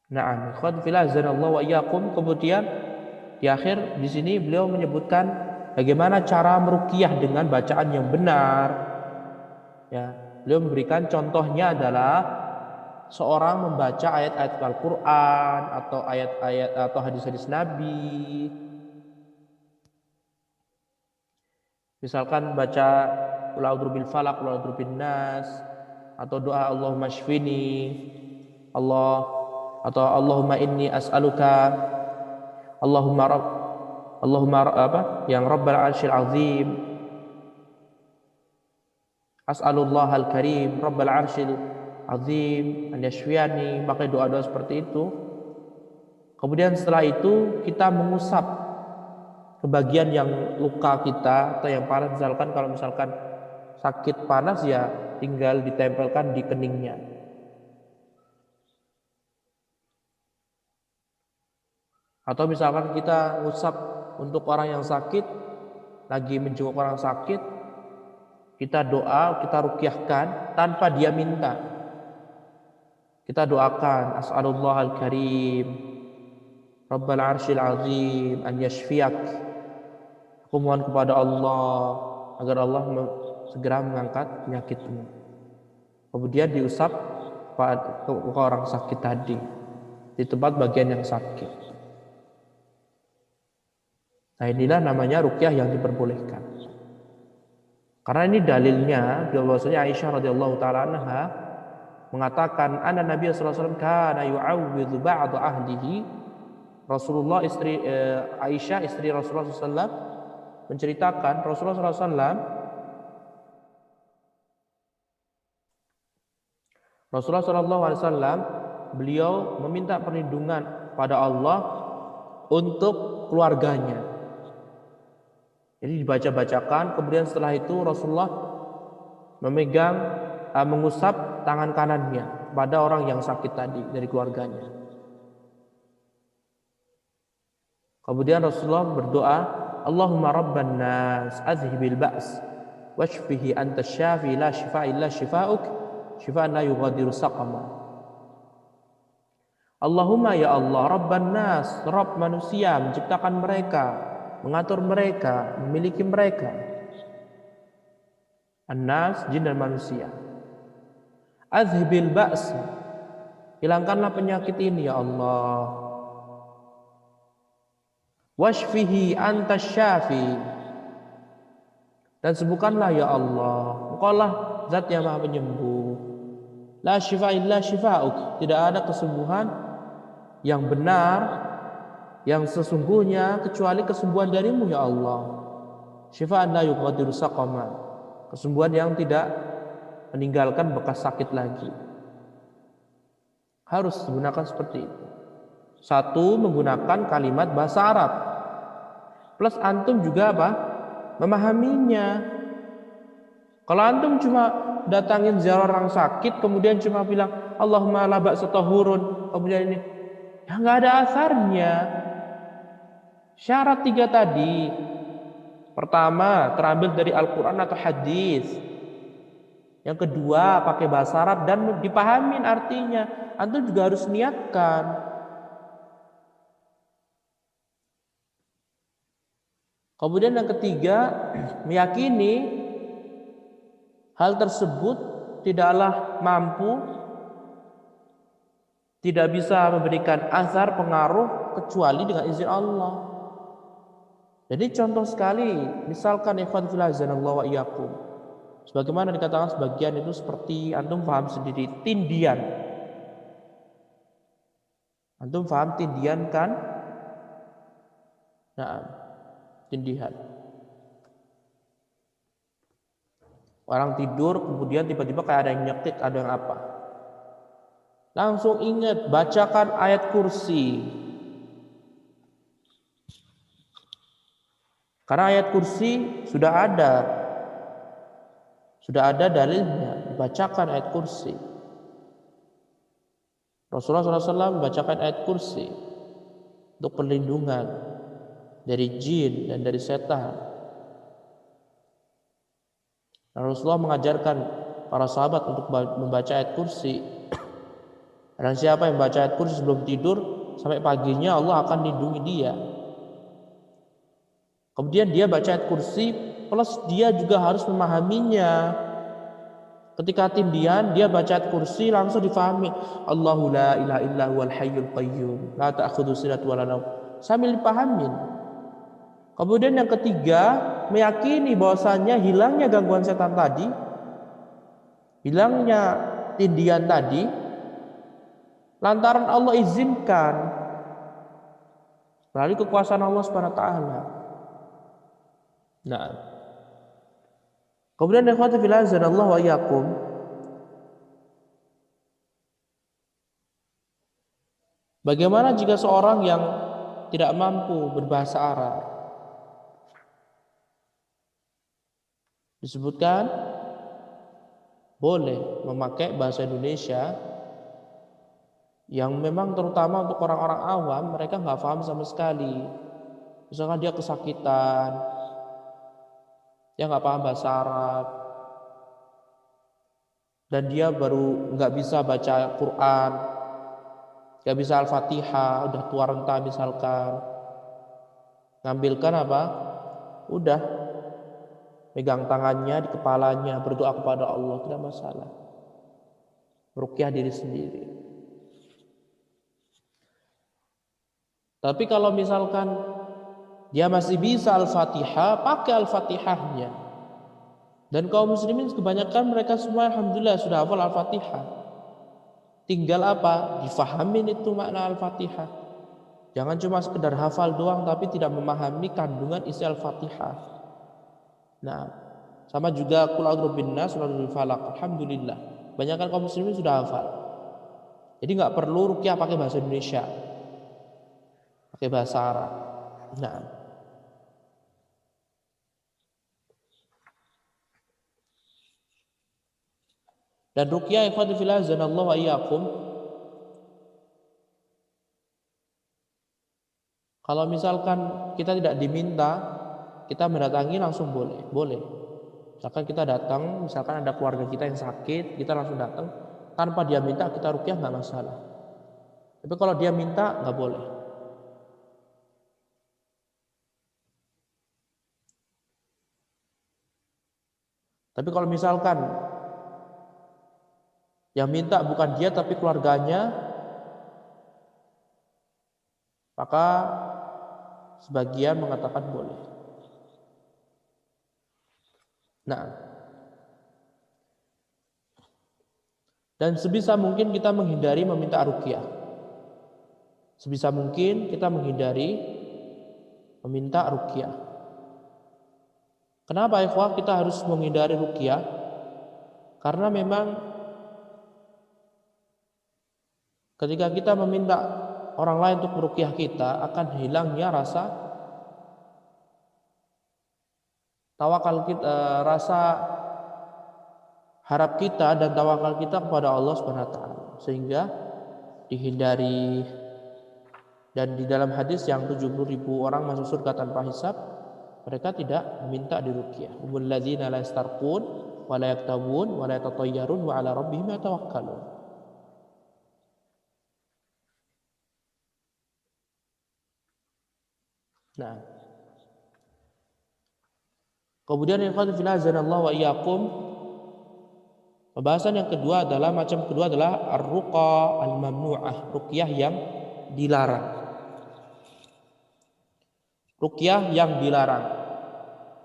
Na'am, ikhwan fillah azanallahu wa iyyakum. Kemudian di akhir di sini beliau menyebutkan bagaimana cara meruqyah dengan bacaan yang benar. Ya, beliau memberikan contohnya adalah seorang membaca ayat-ayat Al-Qur'an atau ayat-ayat atau hadis-hadis Nabi. Misalkan baca qul a'udzu bil falaq, qul a'udzu bin nas, atau doa Allahumma shfini, Allah, atau Allahumma inni as'aluka, Allahumma apa? Yang Rabbal Arsyil Azim, as'alullah al-karim Rabbal Arsyil Azim an yashfiyani, pakai doa-doa seperti itu. Kemudian setelah itu kita mengusap ke bagian yang luka kita atau yang panas. Misalkan kalau misalkan sakit panas ya tinggal ditempelkan di keningnya. Atau misalkan kita ngusap untuk orang yang sakit, lagi menjenguk orang sakit, kita doa, kita ruqyahkan tanpa dia minta. Kita doakan as'alullah al-karim Rabbal Arsyil Azim an yashfiyak. Aku mohon kepada Allah agar Allah segera mengangkat penyakitmu. Kemudian diusap ke orang sakit tadi di tempat bagian yang sakit. Nah, inilah namanya ruqyah yang diperbolehkan. Karena ini dalilnya bahwasanya Aisyah radhiyallahu taala anha mengatakan anna Nabi sallallahu alaihi wasallam kana yu'awwidhu ba'd ahlihi. Rasulullah Aisyah istri Rasulullah SAW menceritakan Rasulullah SAW beliau meminta perlindungan pada Allah untuk keluarganya. Jadi dibaca-bacakan, kemudian setelah itu Rasulullah mengusap tangan kanannya pada orang yang sakit tadi dari keluarganya. Kemudian Rasulullah berdoa, Allahumma rabban nas azhibil ba's washfihi anta syafi la shifa illa shifa'uk shifa'an la yughadiru saqama. Allahumma ya Allah, rabban nas, Rabb manusia, menciptakan mereka, mengatur mereka, memiliki mereka. An-nas, jin dan manusia. Azhibil ba's, hilangkanlah penyakit ini ya Allah. Washfihi anta syafi, dan sembuhkanlah ya Allah, Engkaulah zat yang maha penyembuh. La syifa illa syifa'uk, tidak ada kesembuhan yang benar, yang sesungguhnya kecuali kesembuhan darimu ya Allah. Syifa'an la yughadiru saqama, kesembuhan yang tidak meninggalkan bekas sakit lagi. Harus menggunakan seperti itu. Satu, menggunakan kalimat bahasa Arab. Plus antum juga apa? Memahaminya. Kalau antum cuma datangin ziarah orang sakit kemudian cuma bilang Allahumma la ba'sa tahurun, kemudian ini ya nggak ada asarnya. Syarat 3 tadi, pertama terambil dari Al-Quran atau hadis. Yang kedua pakai bahasa Arab dan dipahamin artinya. Antum juga harus niatkan. Kemudian yang ketiga, meyakini hal tersebut tidaklah mampu, tidak bisa memberikan asar pengaruh kecuali dengan izin Allah. Jadi contoh sekali, misalkan ikhwan fillah azanallahu wa iyyakum, sebagaimana dikatakan sebagian itu seperti antum paham sendiri, tindian. Antum paham tindian kan? Nah, tindihan. Orang tidur kemudian tiba-tiba kayak ada yang nyekik, ada yang apa. Langsung ingat, bacakan ayat kursi. Karena ayat kursi sudah ada dalilnya, dibacakan ayat kursi. Rasulullah SAW membacakan ayat kursi untuk perlindungan dari jin dan dari setan. Rasulullah mengajarkan para sahabat untuk membaca ayat kursi. Dan siapa yang membaca ayat kursi sebelum tidur, sampai paginya Allah akan lindungi dia. Kemudian dia baca ayat kursi, plus dia juga harus memahaminya. Ketika tindian, dia baca ayat kursi langsung difahami. Allahu la ilaha illa huwal hayyul qayyum, la ta'khudhu sinatun wa la naum. Sambil dipahamin. Kemudian yang ketiga, meyakini bahwasanya hilangnya gangguan setan tadi, hilangnya tindian tadi, lantaran Allah izinkan melalui kekuasaan Allah Subhanahu wa taala. Nah, kemudian ikhwati fillah azanallahu wa iyyakum, bagaimana jika seorang yang tidak mampu berbahasa Arab? Disebutkan boleh memakai bahasa Indonesia yang memang terutama untuk orang-orang awam, mereka nggak paham sama sekali. Misalkan dia kesakitan, dia nggak paham bahasa Arab, dan dia baru nggak bisa baca Quran, nggak bisa Al-Fatihah, udah tua renta misalkan, ngambilkan apa? Udah pegang tangannya di kepalanya, berdoa kepada Allah, tidak masalah. Meruqyah diri sendiri. Tapi kalau misalkan dia masih bisa Al-Fatihah, pakai Al-Fatihahnya. Dan kaum muslimin kebanyakan mereka semua alhamdulillah sudah hafal Al-Fatihah. Tinggal apa? Difahamin itu makna Al-Fatihah. Jangan cuma sekedar hafal doang tapi tidak memahami kandungan isi Al-Fatihah. Nah, sama juga qul a'udzu binnas, qul a'udzu falaq. Alhamdulillah, banyak kan kaum muslimin sudah hafal. Jadi nggak perlu ruqyah pakai bahasa Indonesia, pakai bahasa Arab. Nah, dan ruqyah ikhwati fillah azanallahu wa iyyakum, kalau misalkan kita tidak diminta, kita mendatangi langsung boleh. Misalkan kita datang, misalkan ada keluarga kita yang sakit, kita langsung datang tanpa dia minta, kita ruqyah nggak masalah. Tapi kalau dia minta nggak boleh. Tapi kalau misalkan yang minta bukan dia tapi keluarganya, maka sebagian mengatakan boleh. Nah, dan sebisa mungkin kita menghindari meminta ruqyah. Sebisa mungkin kita menghindari meminta ruqyah. Kenapa ikhwah kita harus menghindari ruqyah? Karena memang ketika kita meminta orang lain untuk meruqyah kita, akan hilangnya rasa tawakal kita, rasa harap kita dan tawakal kita kepada Allah Subhanahu wa taala, sehingga dihindari. Dan di dalam hadis yang 70.000 orang masuk surga tanpa hisab, mereka tidak meminta diruqyah. Humul ladzina la yastarqun wa la yaktawun wa la yatatayyarun wa ala rabbihim yatawakkalun. Nah, kemudian ikhwan fillah azanallahu wa iyyakum, Pembahasan yang kedua adalah macam kedua adalah ar-ruqa al-mamnu'ah, ruqyah yang dilarang. Ruqyah yang dilarang.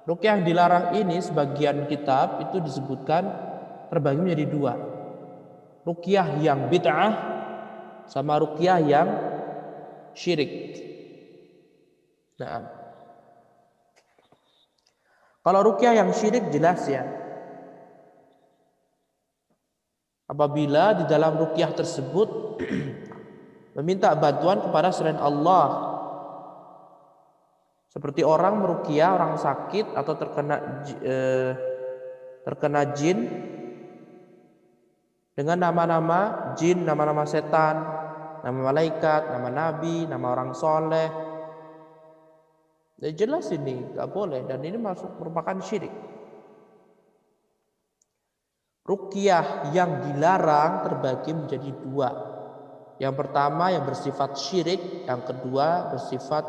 Ruqyah yang dilarang ini sebagian kitab itu disebutkan terbagi menjadi dua. Ruqyah yang bid'ah sama ruqyah yang syirik. Nah, kalau ruqyah yang syirik jelas ya. Apabila di dalam ruqyah tersebut meminta bantuan kepada selain Allah, seperti orang meruqyah orang sakit atau terkena jin dengan nama-nama jin, nama-nama setan, nama malaikat, nama nabi, nama orang soleh. Dan jelas ini gak boleh dan ini merupakan syirik. Ruqyah yang dilarang terbagi menjadi dua. Yang pertama yang bersifat syirik, yang kedua bersifat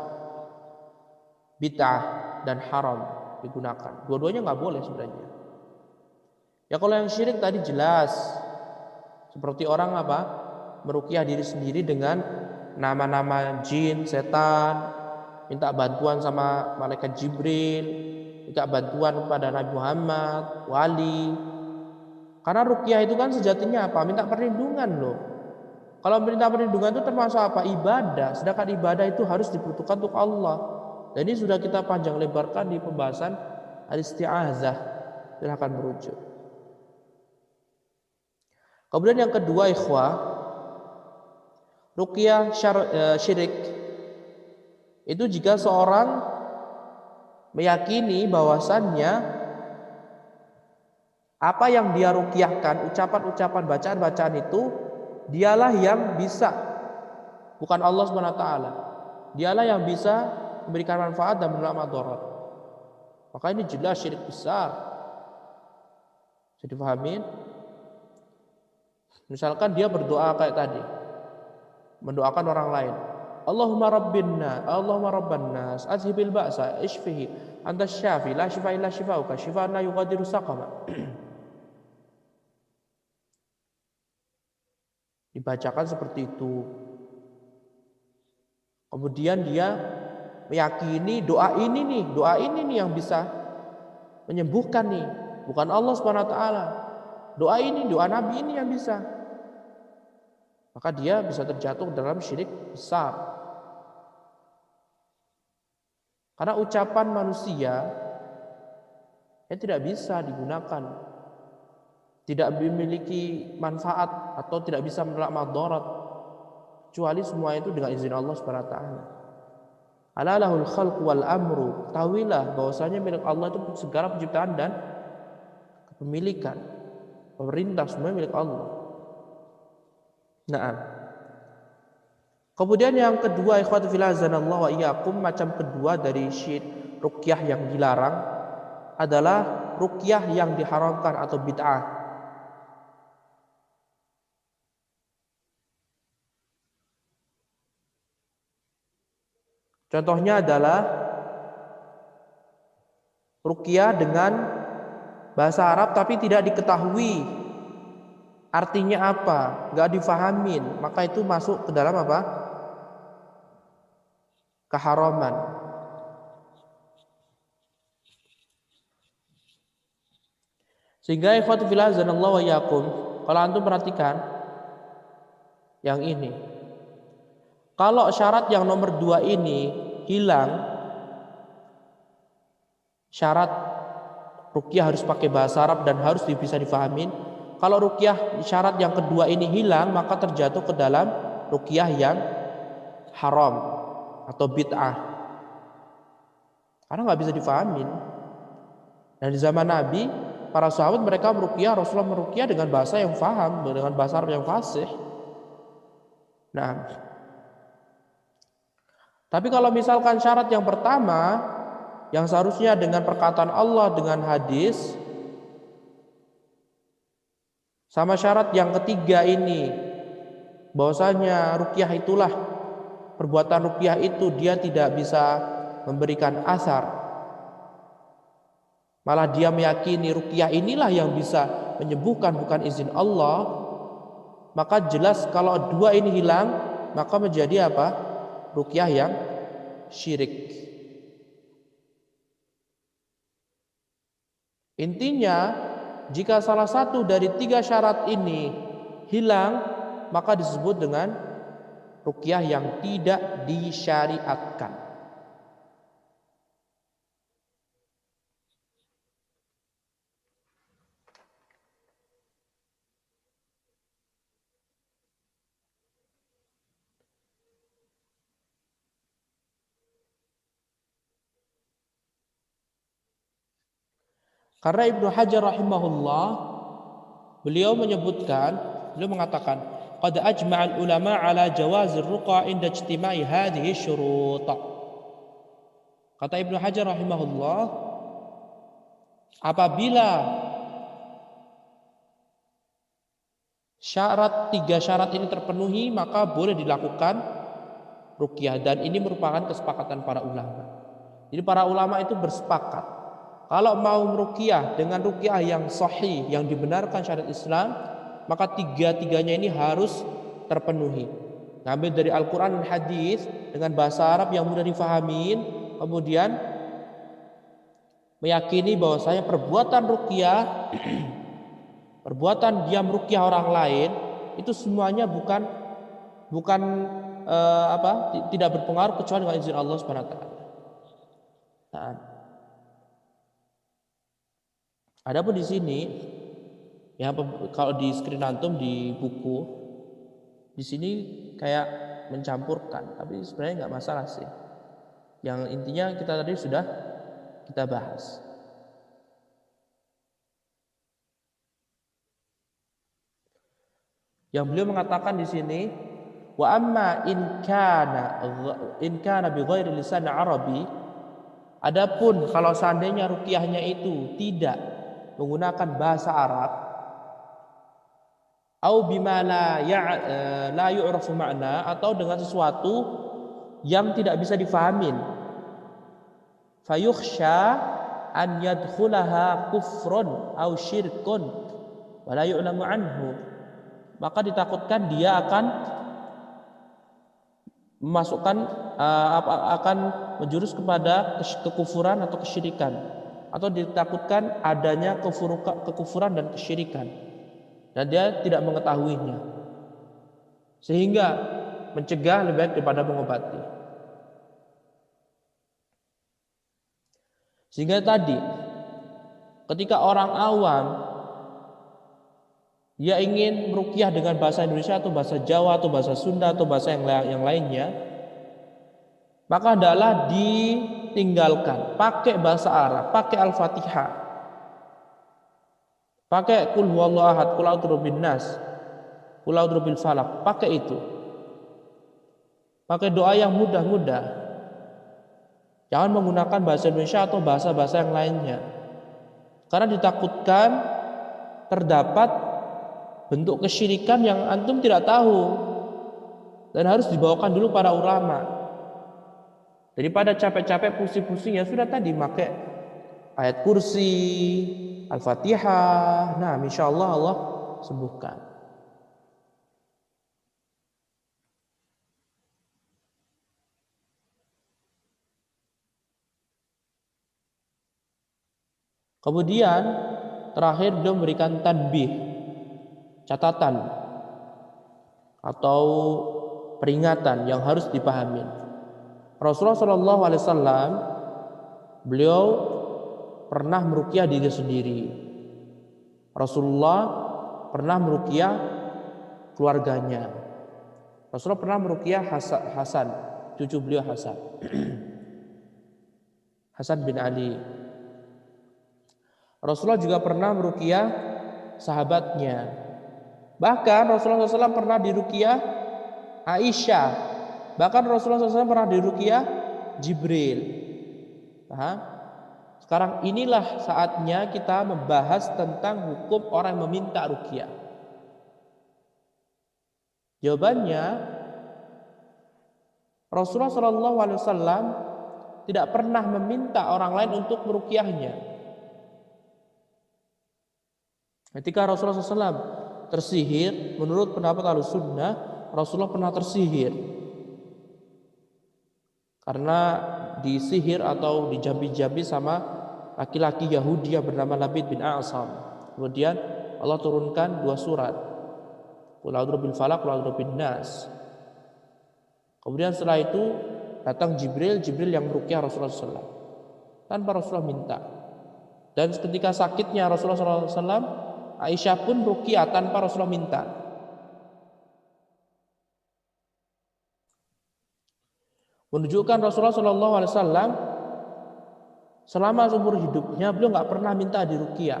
bid'ah dan haram digunakan. Dua-duanya nggak boleh sebenarnya. Ya kalau yang syirik tadi jelas, seperti orang apa? Meruqyah diri sendiri dengan nama-nama jin, setan, minta bantuan sama malaikat Jibril, minta bantuan kepada Nabi Muhammad, wali. Karena ruqyah itu kan sejatinya apa? Minta perlindungan loh. Kalau minta perlindungan itu termasuk apa? Ibadah. Sedangkan ibadah itu harus dibutuhkan untuk Allah. Dan ini sudah kita panjang lebarkan di pembahasan al-isti'azah. Silahkan merujuk. Kemudian yang kedua ikhwah, ruqyah syirik itu jika seorang meyakini bahwasannya apa yang dia ruqyahkan, ucapan-ucapan, bacaan-bacaan itu dialah yang bisa, bukan Allah SWT. Dialah yang bisa memberikan manfaat dan menolak madarat. Maka ini jelas syirik besar. Bisa dipahamin? Misalkan dia berdoa kayak tadi, mendoakan orang lain. Allahumma rabban nas, azhibil ba'sa, ishfihi, anta syafi, la shifa illa shifauka, shifaan la yughadiru saqama. Dibacakan seperti itu. Kemudian dia meyakini doa ini nih yang bisa menyembuhkan nih, bukan Allah SWT. Doa ini, doa Nabi ini yang bisa. Maka dia bisa terjatuh dalam syirik besar. Karena ucapan manusia yang tidak bisa digunakan, tidak memiliki manfaat atau tidak bisa menolak madarat, kecuali semua itu dengan izin Allah Subhanahu wa taala. Alalahul khalq wal amru. Tahuilah bahwasanya milik Allah itu segala penciptaan dan kepemilikan. Pemerintah semua milik Allah. Nah. Kemudian yang kedua ikhwati fillah azanallahu wa iyyakum, macam kedua dari syirik ruqyah yang dilarang adalah ruqyah yang diharamkan atau bid'ah. Contohnya adalah ruqyah dengan bahasa Arab tapi tidak diketahui artinya apa, nggak difahamin, maka itu masuk ke dalam apa? Keharaman. Sehingga ikhwatu fillah azanallahu wa iyyakum, kalau antum perhatikan yang ini. Kalau syarat yang nomor 2 ini hilang, syarat ruqyah harus pakai bahasa Arab dan harus bisa difahamin. Kalau ruqyah syarat yang kedua ini hilang, maka terjatuh ke dalam ruqyah yang haram atau bid'ah. Karena nggak bisa difahamin. Dan di zaman Nabi, para sahabat mereka meruqyah, Rasulullah meruqyah dengan bahasa yang faham, dengan bahasa Arab yang fasih. Nah, tapi kalau misalkan syarat yang pertama, yang seharusnya dengan perkataan Allah, dengan hadis, sama syarat yang ketiga ini, bahwasanya ruqyah itulah, perbuatan ruqyah itu dia tidak bisa memberikan asar. Malah dia meyakini ruqyah inilah yang bisa menyembuhkan bukan izin Allah, maka jelas kalau dua ini hilang, maka menjadi apa? Ruqyah yang syirik. Intinya, jika salah satu dari 3 syarat ini hilang, maka disebut dengan ruqyah yang tidak disyariatkan. Karena Ibnu Hajar rahimahullah, beliau mengatakan, qad ajma'al ulama ala jawazir ruqa inda ijtima'i hadhihi syurut. Kata Ibnu Hajar rahimahullah, apabila tiga syarat ini terpenuhi, maka boleh dilakukan ruqyah, dan ini merupakan kesepakatan para ulama. Jadi para ulama itu bersepakat kalau mau meruqyah dengan ruqyah yang sahih, yang dibenarkan syariat Islam, maka tiga-tiganya ini harus terpenuhi. Ngambil dari Al-Quran dan hadis dengan bahasa Arab yang mudah difahamin, kemudian meyakini bahwasanya perbuatan ruqyah, perbuatan dia meruqyah orang lain itu semuanya tidak berpengaruh kecuali dengan izin Allah Subhanahu wa taala. Adapun di sini, ya kalau di screen antum di buku, di sini kayak mencampurkan, tapi sebenarnya nggak masalah sih. Yang intinya kita tadi sudah kita bahas. Yang beliau mengatakan di sini, wa amma in kana bi ghairi lisan Arabi, adapun kalau seandainya ruqyahnya itu tidak menggunakan bahasa Arab, au bima la yu'rafu makna, atau dengan sesuatu yang tidak bisa difahamin, fayukhsha an yadkhulaha kufrun au syirkun wa la yu'lamu anhu, maka ditakutkan dia akan memasukkan akan menjurus kepada kekufuran atau kesyirikan, atau ditakutkan adanya kekufuran dan kesyirikan dan dia tidak mengetahuinya, sehingga mencegah lebih baik daripada mengobati. Sehingga tadi ketika orang awam dia ingin meruqyah dengan bahasa Indonesia atau bahasa Jawa atau bahasa Sunda atau bahasa yang lainnya, maka hendaklah ditinggalkan, pakai bahasa Arab, pakai Al-Fatihah, pakai Qul huwallahu ahad, Qul a'udzu birabbin nas, Qul a'udzu birabbil falaq, pakai itu. Pakai doa yang mudah-mudah. Jangan menggunakan bahasa Indonesia atau bahasa-bahasa yang lainnya. Karena ditakutkan terdapat bentuk kesyirikan yang antum tidak tahu dan harus dibawakan dulu para ulama. Daripada capek-capek pusing-pusing, ya sudah tadi pakai ayat kursi, Al-Fatihah. Nah, insyaallah Allah sembuhkan. Kemudian terakhir beliau memberikan tanbih, catatan atau peringatan yang harus dipahami. Rasulullah SAW beliau pernah meruqyah diri sendiri. Rasulullah pernah meruqyah keluarganya. Rasulullah pernah meruqyah Hasan, cucu beliau Hasan, Hasan bin Ali. Rasulullah juga pernah meruqyah sahabatnya. Bahkan Rasulullah SAW pernah diruqyah Aisyah. Bahkan Rasulullah SAW pernah diruqyah Jibril. Paham? Sekarang inilah saatnya kita membahas tentang hukum orang yang meminta ruqyah. Jawabannya, Rasulullah SAW tidak pernah meminta orang lain untuk meruqyahnya. Ketika Rasulullah SAW tersihir, menurut pendapat Ahlussunnah, Rasulullah pernah tersihir karena disihir atau dijambi-jambi sama laki-laki Yahudi yang bernama Labid bin A'sam. Kemudian Allah turunkan 2 surat, Qul a'udzu birabbil falaq, Qul a'udzu birabbin nas. Kemudian setelah itu datang Jibril yang meruqyah Rasulullah SAW tanpa Rasulullah minta. Dan ketika sakitnya Rasulullah SAW, Aisyah pun ruqyah tanpa Rasulullah minta. Menunjukkan Rasulullah SAW selama seumur hidupnya beliau nggak pernah minta diruqyah.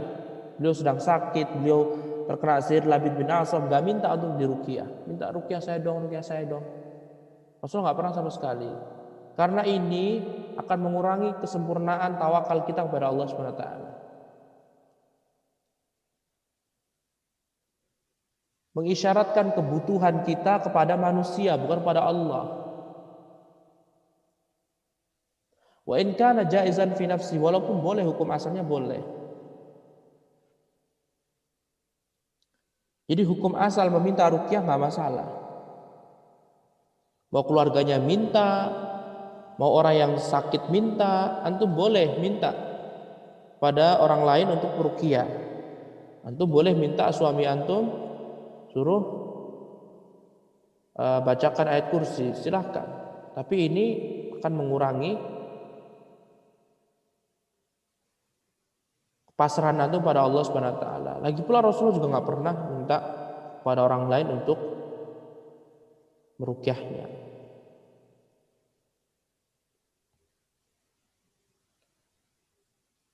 Beliau sedang sakit, beliau terkena sihir Labid bin A'sam, nggak minta untuk diruqyah. Minta ruqyah saya dong, ruqyah saya dong. Rasulullah nggak pernah sama sekali. Karena ini akan mengurangi kesempurnaan tawakal kita kepada Allah SWT. Mengisyaratkan kebutuhan kita kepada manusia, bukan kepada Allah. Wa in kana jaizan fi nafsi, walaupun boleh, hukum asalnya boleh. Jadi hukum asal meminta ruqyah nggak masalah. Mau keluarganya minta, mau orang yang sakit minta, antum boleh minta pada orang lain untuk ruqyah. Antum boleh minta suami antum suruh bacakan ayat kursi, silahkan. Tapi ini akan mengurangi pasrahan antum pada Allah Subhanahu wa taala. Lagi pula Rasulullah juga nggak pernah minta pada orang lain untuk meruqyahnya.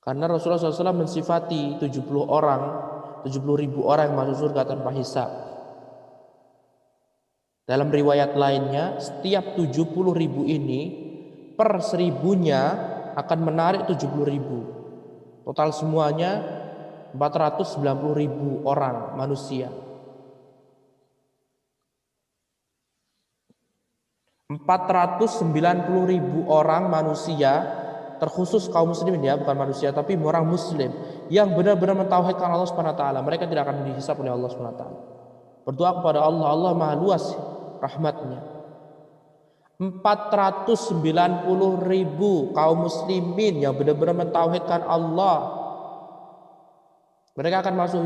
Karena Rasulullah SAW mensifati 70 ribu orang yang masuk surga tanpa hisab. Dalam riwayat lainnya, setiap 70 ribu ini per 1000-nya akan menarik 70 ribu. Total semuanya 490 ribu orang manusia. 490 ribu orang manusia, terkhusus kaum muslimin ya, bukan manusia tapi orang muslim yang benar-benar mentauhidkan Allah Subhanahu wa taala, mereka tidak akan dihisab oleh Allah Subhanahu wa taala. Berdoa kepada Allah, Allah Maha luas rahmatnya. 490 ribu kaum muslimin yang benar-benar mentauhidkan Allah, mereka akan masuk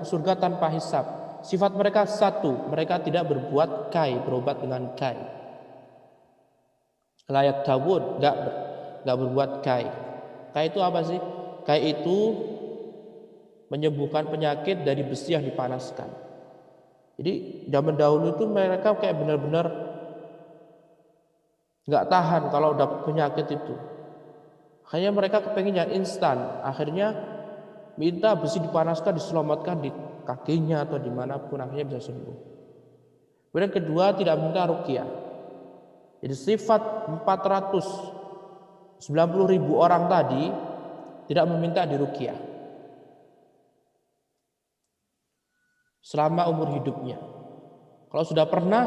surga tanpa hisab. Sifat mereka satu, mereka tidak berbuat kai, berobat dengan kai. Layak tawud, enggak berbuat kai. Kai itu apa sih? Kai itu menyembuhkan penyakit dari besi yang dipanaskan. Jadi zaman dahulu itu mereka kayak benar-benar enggak tahan kalau dapat penyakit itu. Hanya mereka kepengen yang instan. Akhirnya minta besi dipanaskan, diselamatkan di kakinya atau dimanapun, akhirnya bisa sembuh. Kemudian kedua, tidak minta ruqyah. Jadi sifat 490 ribu orang tadi tidak meminta diruqyah selama umur hidupnya. Kalau sudah pernah,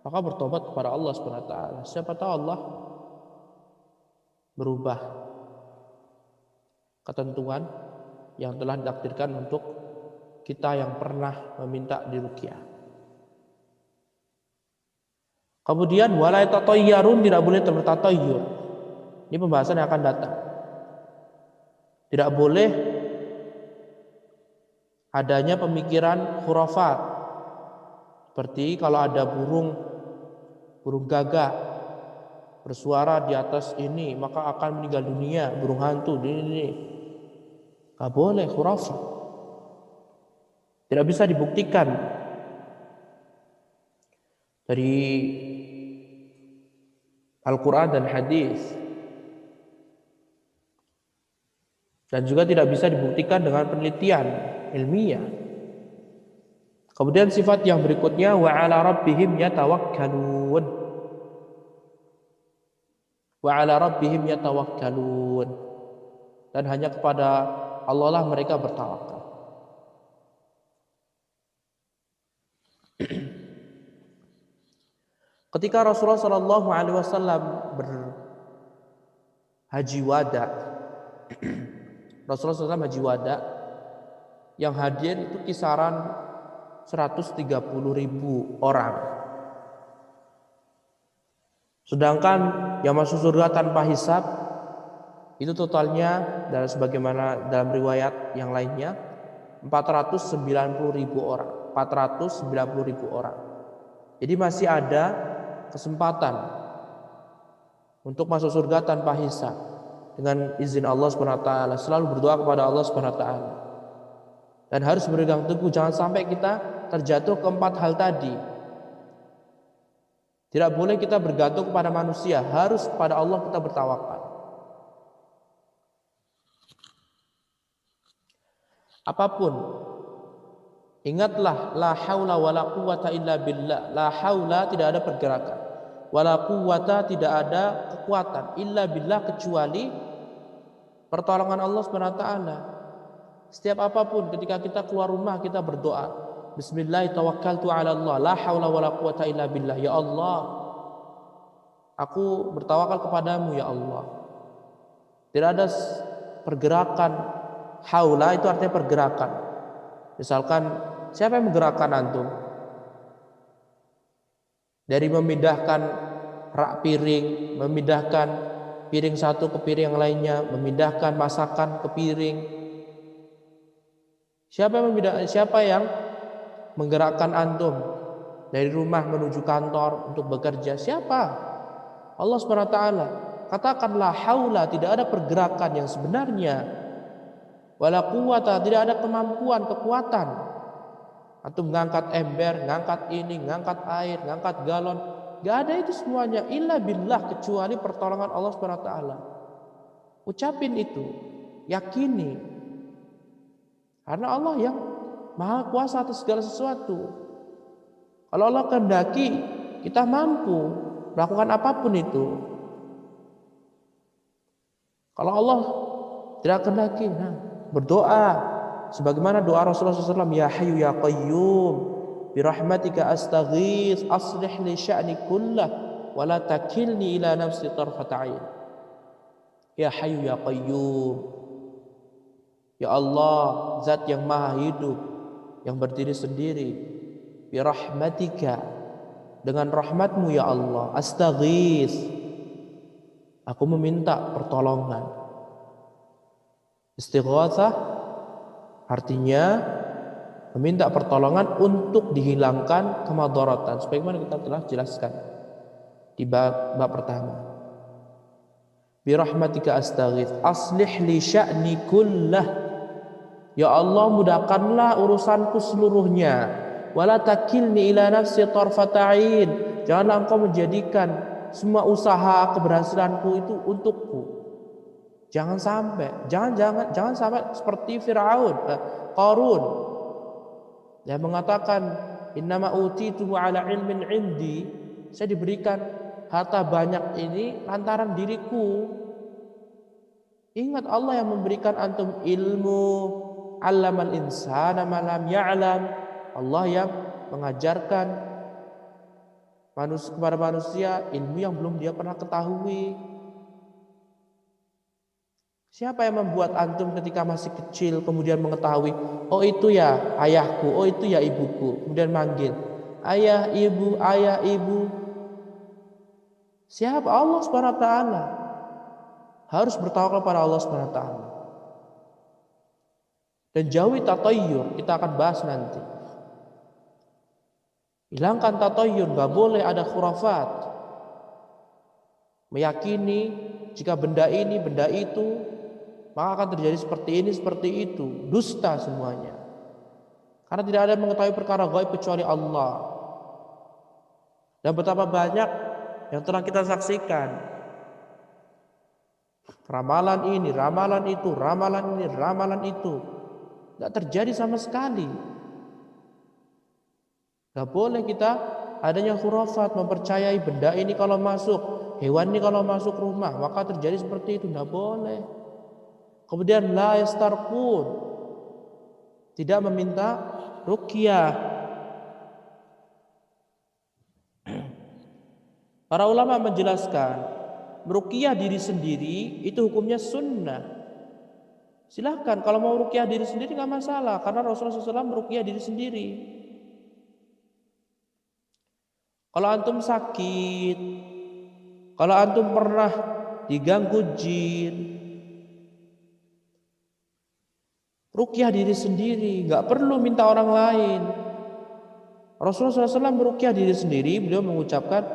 maka bertobat kepada Allah Subhanahu wa taala. Siapa tahu Allah berubah ketentuan yang telah ditakdirkan untuk kita yang pernah meminta diruqyah. Kemudian wala tatayyarun, tidak boleh bertatayyur. Ini pembahasan yang akan datang. Tidak boleh adanya pemikiran khurafat. Seperti kalau ada burung gagak bersuara di atas ini maka akan meninggal dunia, burung hantu ini. Enggak boleh, khurafat. Tidak bisa dibuktikan dari Al-Quran dan hadis, dan juga tidak bisa dibuktikan dengan penelitian ilmiah. Kemudian sifat yang berikutnya, wa 'ala rabbihim yatawakkalun. Wa 'ala rabbihim yatawakkalun. Dan hanya kepada Allah lah mereka bertawakal. Ketika Rasulullah SAW berhaji wada, Rasulullah SAW haji wada, yang hadir itu kisaran 130.000 orang. Sedangkan yang masuk surga tanpa hisab itu totalnya dan sebagaimana dalam riwayat yang lainnya 490.000 orang. 490.000 orang. Jadi masih ada kesempatan untuk masuk surga tanpa hisab dengan izin Allah SWT. Selalu berdoa kepada Allah SWT dan harus berpegang teguh, jangan sampai kita terjatuh ke 4 hal tadi. Tidak boleh kita bergantung kepada manusia, harus kepada Allah kita bertawakal. Apapun, ingatlah, la haula wala quwata illa billah. La haula, tidak ada pergerakan, wala quwata, tidak ada kekuatan, illa billah, kecuali pertolongan Allah SWT. Setiap apapun, ketika kita keluar rumah kita berdoa, bismillah tawakkaltu ala Allah, la haula wala quwata illa billah. Ya Allah, aku bertawakal kepadamu ya Allah. Tidak ada pergerakan. Haula itu artinya pergerakan. Misalkan siapa yang menggerakkan antum? Dari memindahkan rak piring, memindahkan piring satu ke piring yang lainnya, memindahkan masakan ke piring. Siapa yang menggerakkan antum dari rumah menuju kantor untuk bekerja? Siapa? Allah SWT. Katakanlah haula, tidak ada pergerakan yang sebenarnya. Wala quwata, tidak ada kemampuan, kekuatan. Antum ngangkat ember, ngangkat ini, ngangkat air, ngangkat galon, gak ada itu semuanya. Illa billah, kecuali pertolongan Allah SWT. Ucapin itu, yakini, karena Allah yang maha kuasa atas segala sesuatu. Kalau Allah kehendaki, kita mampu melakukan apapun itu. Kalau Allah tidak kehendaki, berdoa sebagaimana doa Rasulullah SAW, ya hayyu ya qayyum birahmatika astaghits aslih li sya'ni kullah wa la takilni ila nafsi tarfata ain. Ya hayyu ya qayyum, ya Allah, zat yang maha hidup, yang berdiri sendiri, birahmatika, dengan rahmatmu ya Allah, astaghits, aku meminta pertolongan. Istighatsah artinya meminta pertolongan untuk dihilangkan kemadaratan, sebagaimana kita telah jelaskan di bab pertama. Bi rahmatika astaghits aslih li sya'ni kullah, ya Allah, mudahkanlah urusanku seluruhnya. Wala takilni ila nafsi tarfata ain, janganlah engkau menjadikan semua usaha keberhasilanku itu untukku. Jangan sampai seperti Firaun, Qarun yang mengatakan innama utitu ala ilmin indi, saya diberikan harta banyak ini lantaran diriku. Ingat, Allah yang memberikan antum ilmu, allamal insana ma lam ya'lam. Allah yang mengajarkan kepada manusia ilmu yang belum dia pernah ketahui. Siapa yang membuat antum ketika masih kecil kemudian mengetahui, oh itu ya ayahku, oh itu ya ibuku, kemudian manggil ayah, ibu, ayah, ibu. Siapa? Allah SWT. Harus bertawakal pada Allah SWT. Dan jauhi tatayyur, kita akan bahas nanti. Hilangkan tatayyur, gak boleh ada khurafat. Meyakini jika benda ini, benda itu, maka akan terjadi seperti ini, seperti itu. Dusta semuanya. Karena tidak ada yang mengetahui perkara gaib kecuali Allah. Dan betapa banyak yang telah kita saksikan. Ramalan ini, ramalan itu, ramalan ini, ramalan itu. Tidak terjadi sama sekali. Tidak boleh kita adanya khurafat, mempercayai benda ini kalau masuk, hewan ini kalau masuk rumah, maka terjadi seperti itu. Tidak boleh. Kemudian la yastarqun, tidak meminta ruqyah. Para ulama menjelaskan, ruqyah diri sendiri itu hukumnya sunnah. Silahkan, kalau mau ruqyah diri sendiri nggak masalah, karena Rasulullah SAW meruqyah diri sendiri. Kalau antum sakit, kalau antum pernah diganggu jin, ruqyah diri sendiri, nggak perlu minta orang lain. Rasulullah SAW meruqyah diri sendiri, beliau mengucapkan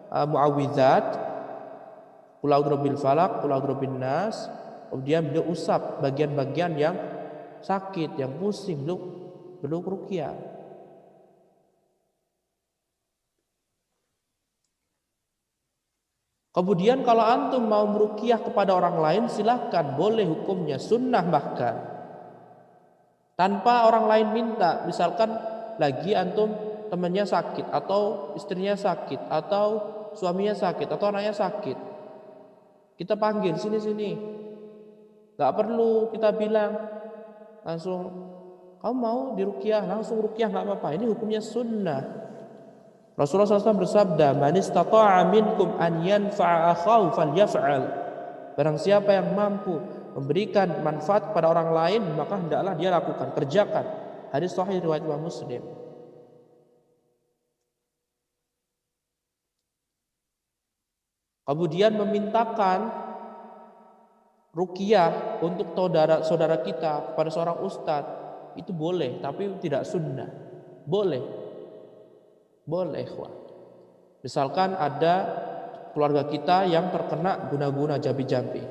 muawwidzat, qul a'udzu birabbil falaq, qul a'udzu birabbin nas. Kemudian beliau usap bagian-bagian yang sakit, yang pusing, beliau ruqyah. Kemudian kalau antum mau meruqyah kepada orang lain, silahkan, boleh, hukumnya sunnah bahkan. Tanpa orang lain minta, misalkan lagi antum temannya sakit, atau istrinya sakit, atau suaminya sakit, atau anaknya sakit, kita panggil, sini. Gak perlu kita bilang langsung, kamu mau diruqyah, langsung ruqyah, gak apa-apa. Ini hukumnya sunnah. Rasulullah SAW bersabda, man istata'a minkum an yanfa'a akhahu falyaf'al. Barang siapa yang mampu memberikan manfaat kepada orang lain, maka hendaklah dia lakukan, kerjakan. Hadis sahih riwayat Imam Muslim. Kemudian memintakan ruqyah untuk saudara kita kepada seorang ustadz, itu boleh, tapi tidak sunnah. Boleh, ikhwah. Misalkan ada keluarga kita yang terkena guna-guna jambi-jambi,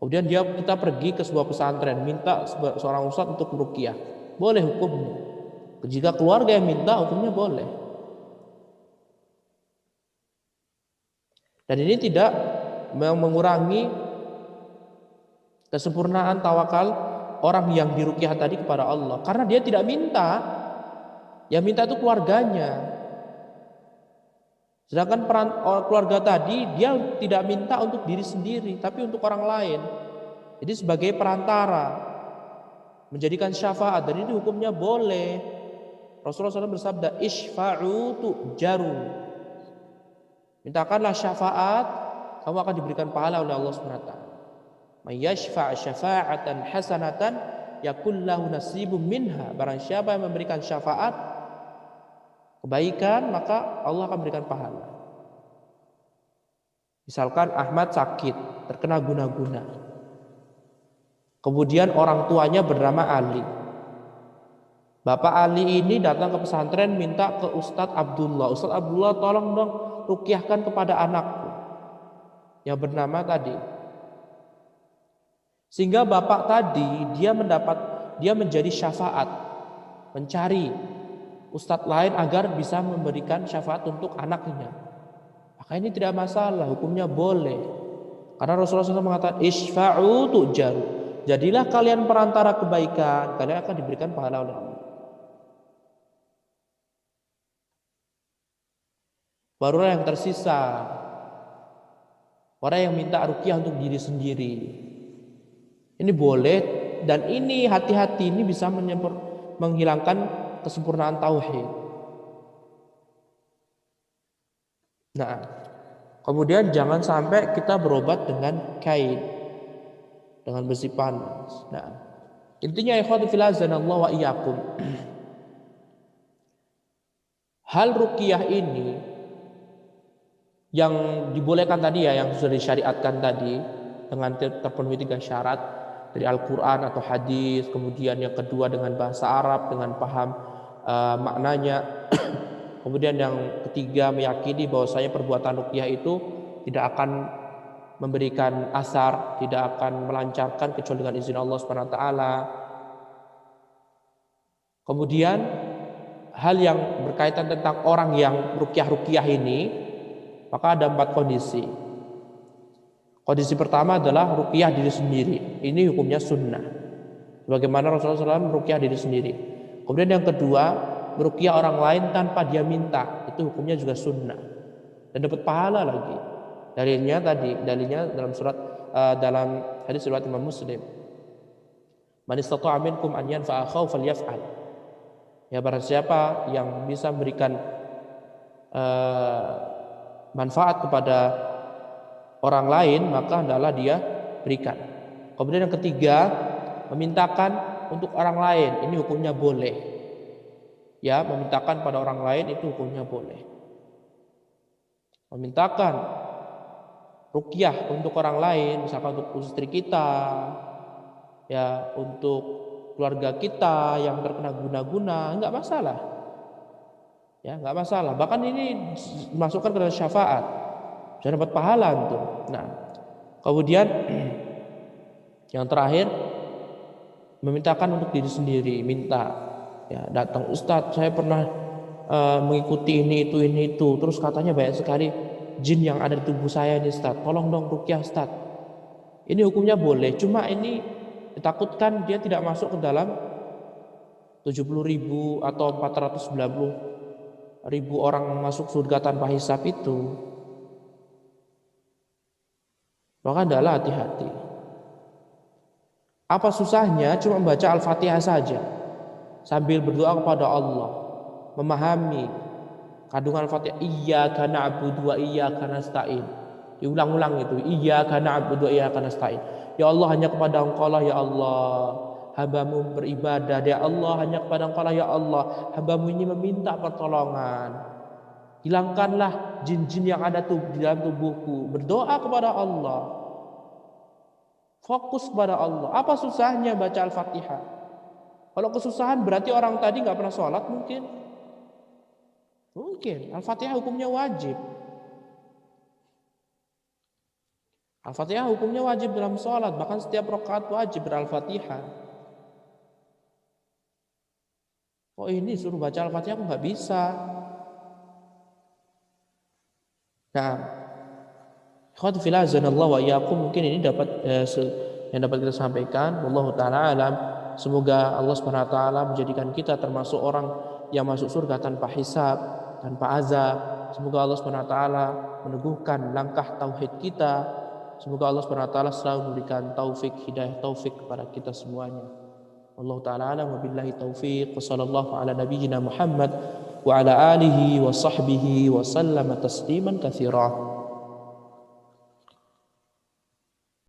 kemudian kita pergi ke sebuah pesantren, minta seorang ustadz untuk meruqyah, boleh hukumnya. Jika keluarga yang minta, hukumnya boleh. Dan ini tidak mengurangi kesempurnaan tawakal orang yang diruqyah tadi kepada Allah, karena dia tidak minta, yang minta itu keluarganya. Sedangkan keluarga tadi dia tidak minta untuk diri sendiri, tapi untuk orang lain. Jadi sebagai perantara, menjadikan syafaat, dan ini hukumnya boleh. Rasulullah SAW bersabda, isfa'u tu'jaru. Mintakanlah syafaat, kamu akan diberikan pahala oleh Allah SWT. May yashfa' syafa'atan hasanatan yakul lahu nasibum minha. Barang siapa yang memberikan syafaat kebaikan, maka Allah akan berikan pahala. Misalkan Ahmad sakit, terkena guna-guna, kemudian orang tuanya bernama Ali. Bapak Ali ini datang ke pesantren, minta ke Ustadz Abdullah, Ustadz Abdullah, tolong dong ruqyahkan kepada anakku yang bernama tadi. Sehingga bapak tadi dia menjadi syafaat, mencari ustadz lain agar bisa memberikan syafaat untuk anaknya. Maka ini tidak masalah, hukumnya boleh. Karena Rasulullah SAW mengatakan isfa'u tu'jaru. Jadilah kalian perantara kebaikan, kalian akan diberikan pahala oleh Allah. Barulah yang tersisa orang yang minta ruqyah untuk diri sendiri. Ini boleh, dan ini hati-hati, ini bisa menghilangkan kesempurnaan tauhid. Nah, kemudian jangan sampai kita berobat dengan kain, dengan besi panas. Nah, intinya ikhwati fillah azanallahu wa iyyakum, hal ruqyah ini yang dibolehkan tadi ya, yang sudah disyariatkan tadi dengan terpenuhi 3 syarat dari Al-Quran atau hadis, kemudian yang kedua dengan bahasa Arab, dengan paham maknanya, kemudian yang ketiga meyakini bahwasanya perbuatan ruqyah itu tidak akan memberikan asar, tidak akan melancarkan kecuali dengan izin Allah Subhanahu wa taala. Kemudian hal yang berkaitan tentang orang yang ruqyah ini, maka ada 4 kondisi. Kondisi pertama adalah ruqyah diri sendiri. Ini hukumnya sunnah, bagaimana Rasulullah SAW meruqyah diri sendiri. Kemudian yang kedua, meruqyah orang lain tanpa dia minta, itu hukumnya juga sunnah dan dapat pahala lagi. Dalilnya dalam hadis riwayat Imam Muslim, man istata'a minkum an yanfa'a akhahu falyaf'al. Ya, barang siapa yang bisa memberikan manfaat kepada orang lain, maka hendaklah dia berikan. Kemudian yang ketiga, memintakan untuk orang lain, ini hukumnya boleh. Ya, memintakan pada orang lain itu hukumnya boleh. Memintakan ruqyah untuk orang lain, misalkan untuk istri kita, ya, untuk keluarga kita yang terkena guna-guna, enggak masalah. Ya, enggak masalah. Bahkan ini dimasukkan ke dalam syafaat. Bisa dapat pahala itu. Nah, kemudian yang terakhir, memintakan untuk diri sendiri, minta, ya, datang, Ustadz, saya pernah mengikuti ini itu, terus katanya banyak sekali jin yang ada di tubuh saya nih Ustadz, tolong dong ruqyah Ustadz. Ini hukumnya boleh, cuma ini ditakutkan dia tidak masuk ke dalam 70.000 atau 490.000 orang masuk surga tanpa hisab itu. Maka adalah hati-hati. Apa susahnya cuma membaca Al-Fatihah saja sambil berdoa kepada Allah, memahami kandungan Al-Fatihah, iyyaka na'budu wa iyyaka nasta'in. Diulang-ulang itu, iyyaka na'budu wa iyyaka nasta'in. Ya Allah, hanya kepada Engkau lah ya Allah hambamu beribadah. Ya Allah, hanya kepada Engkau lah ya Allah hambamu ini meminta pertolongan. Hilangkanlah jin-jin yang ada di dalam tubuhku. Berdoa kepada Allah, fokus kepada Allah. Apa susahnya baca Al-Fatihah? Kalau kesusahan berarti orang tadi nggak pernah sholat mungkin. Al-Fatihah hukumnya wajib. Al-Fatihah hukumnya wajib dalam sholat, bahkan setiap rakaat wajib ber-Al-Fatihah. Oh, ini suruh baca Al-Fatihah aku nggak bisa. Nah, ikhwati fillah azanallahu wa iyyakum, mungkin ini yang dapat kita sampaikan. Wallahu taala alam. Semoga Allah Subhanahu wa taala menjadikan kita termasuk orang yang masuk surga tanpa hisab, tanpa azab. Semoga Allah Subhanahu wa taala meneguhkan langkah tauhid kita. Semoga Allah Subhanahu wa taala selalu memberikan taufik, hidayah taufik kepada kita semuanya. Allah taala alam, wabillahi taufiq. Wassallallahu ala nabiyyina Muhammad wa ala alihi wa sahbihi wa sallama tasliman katsira.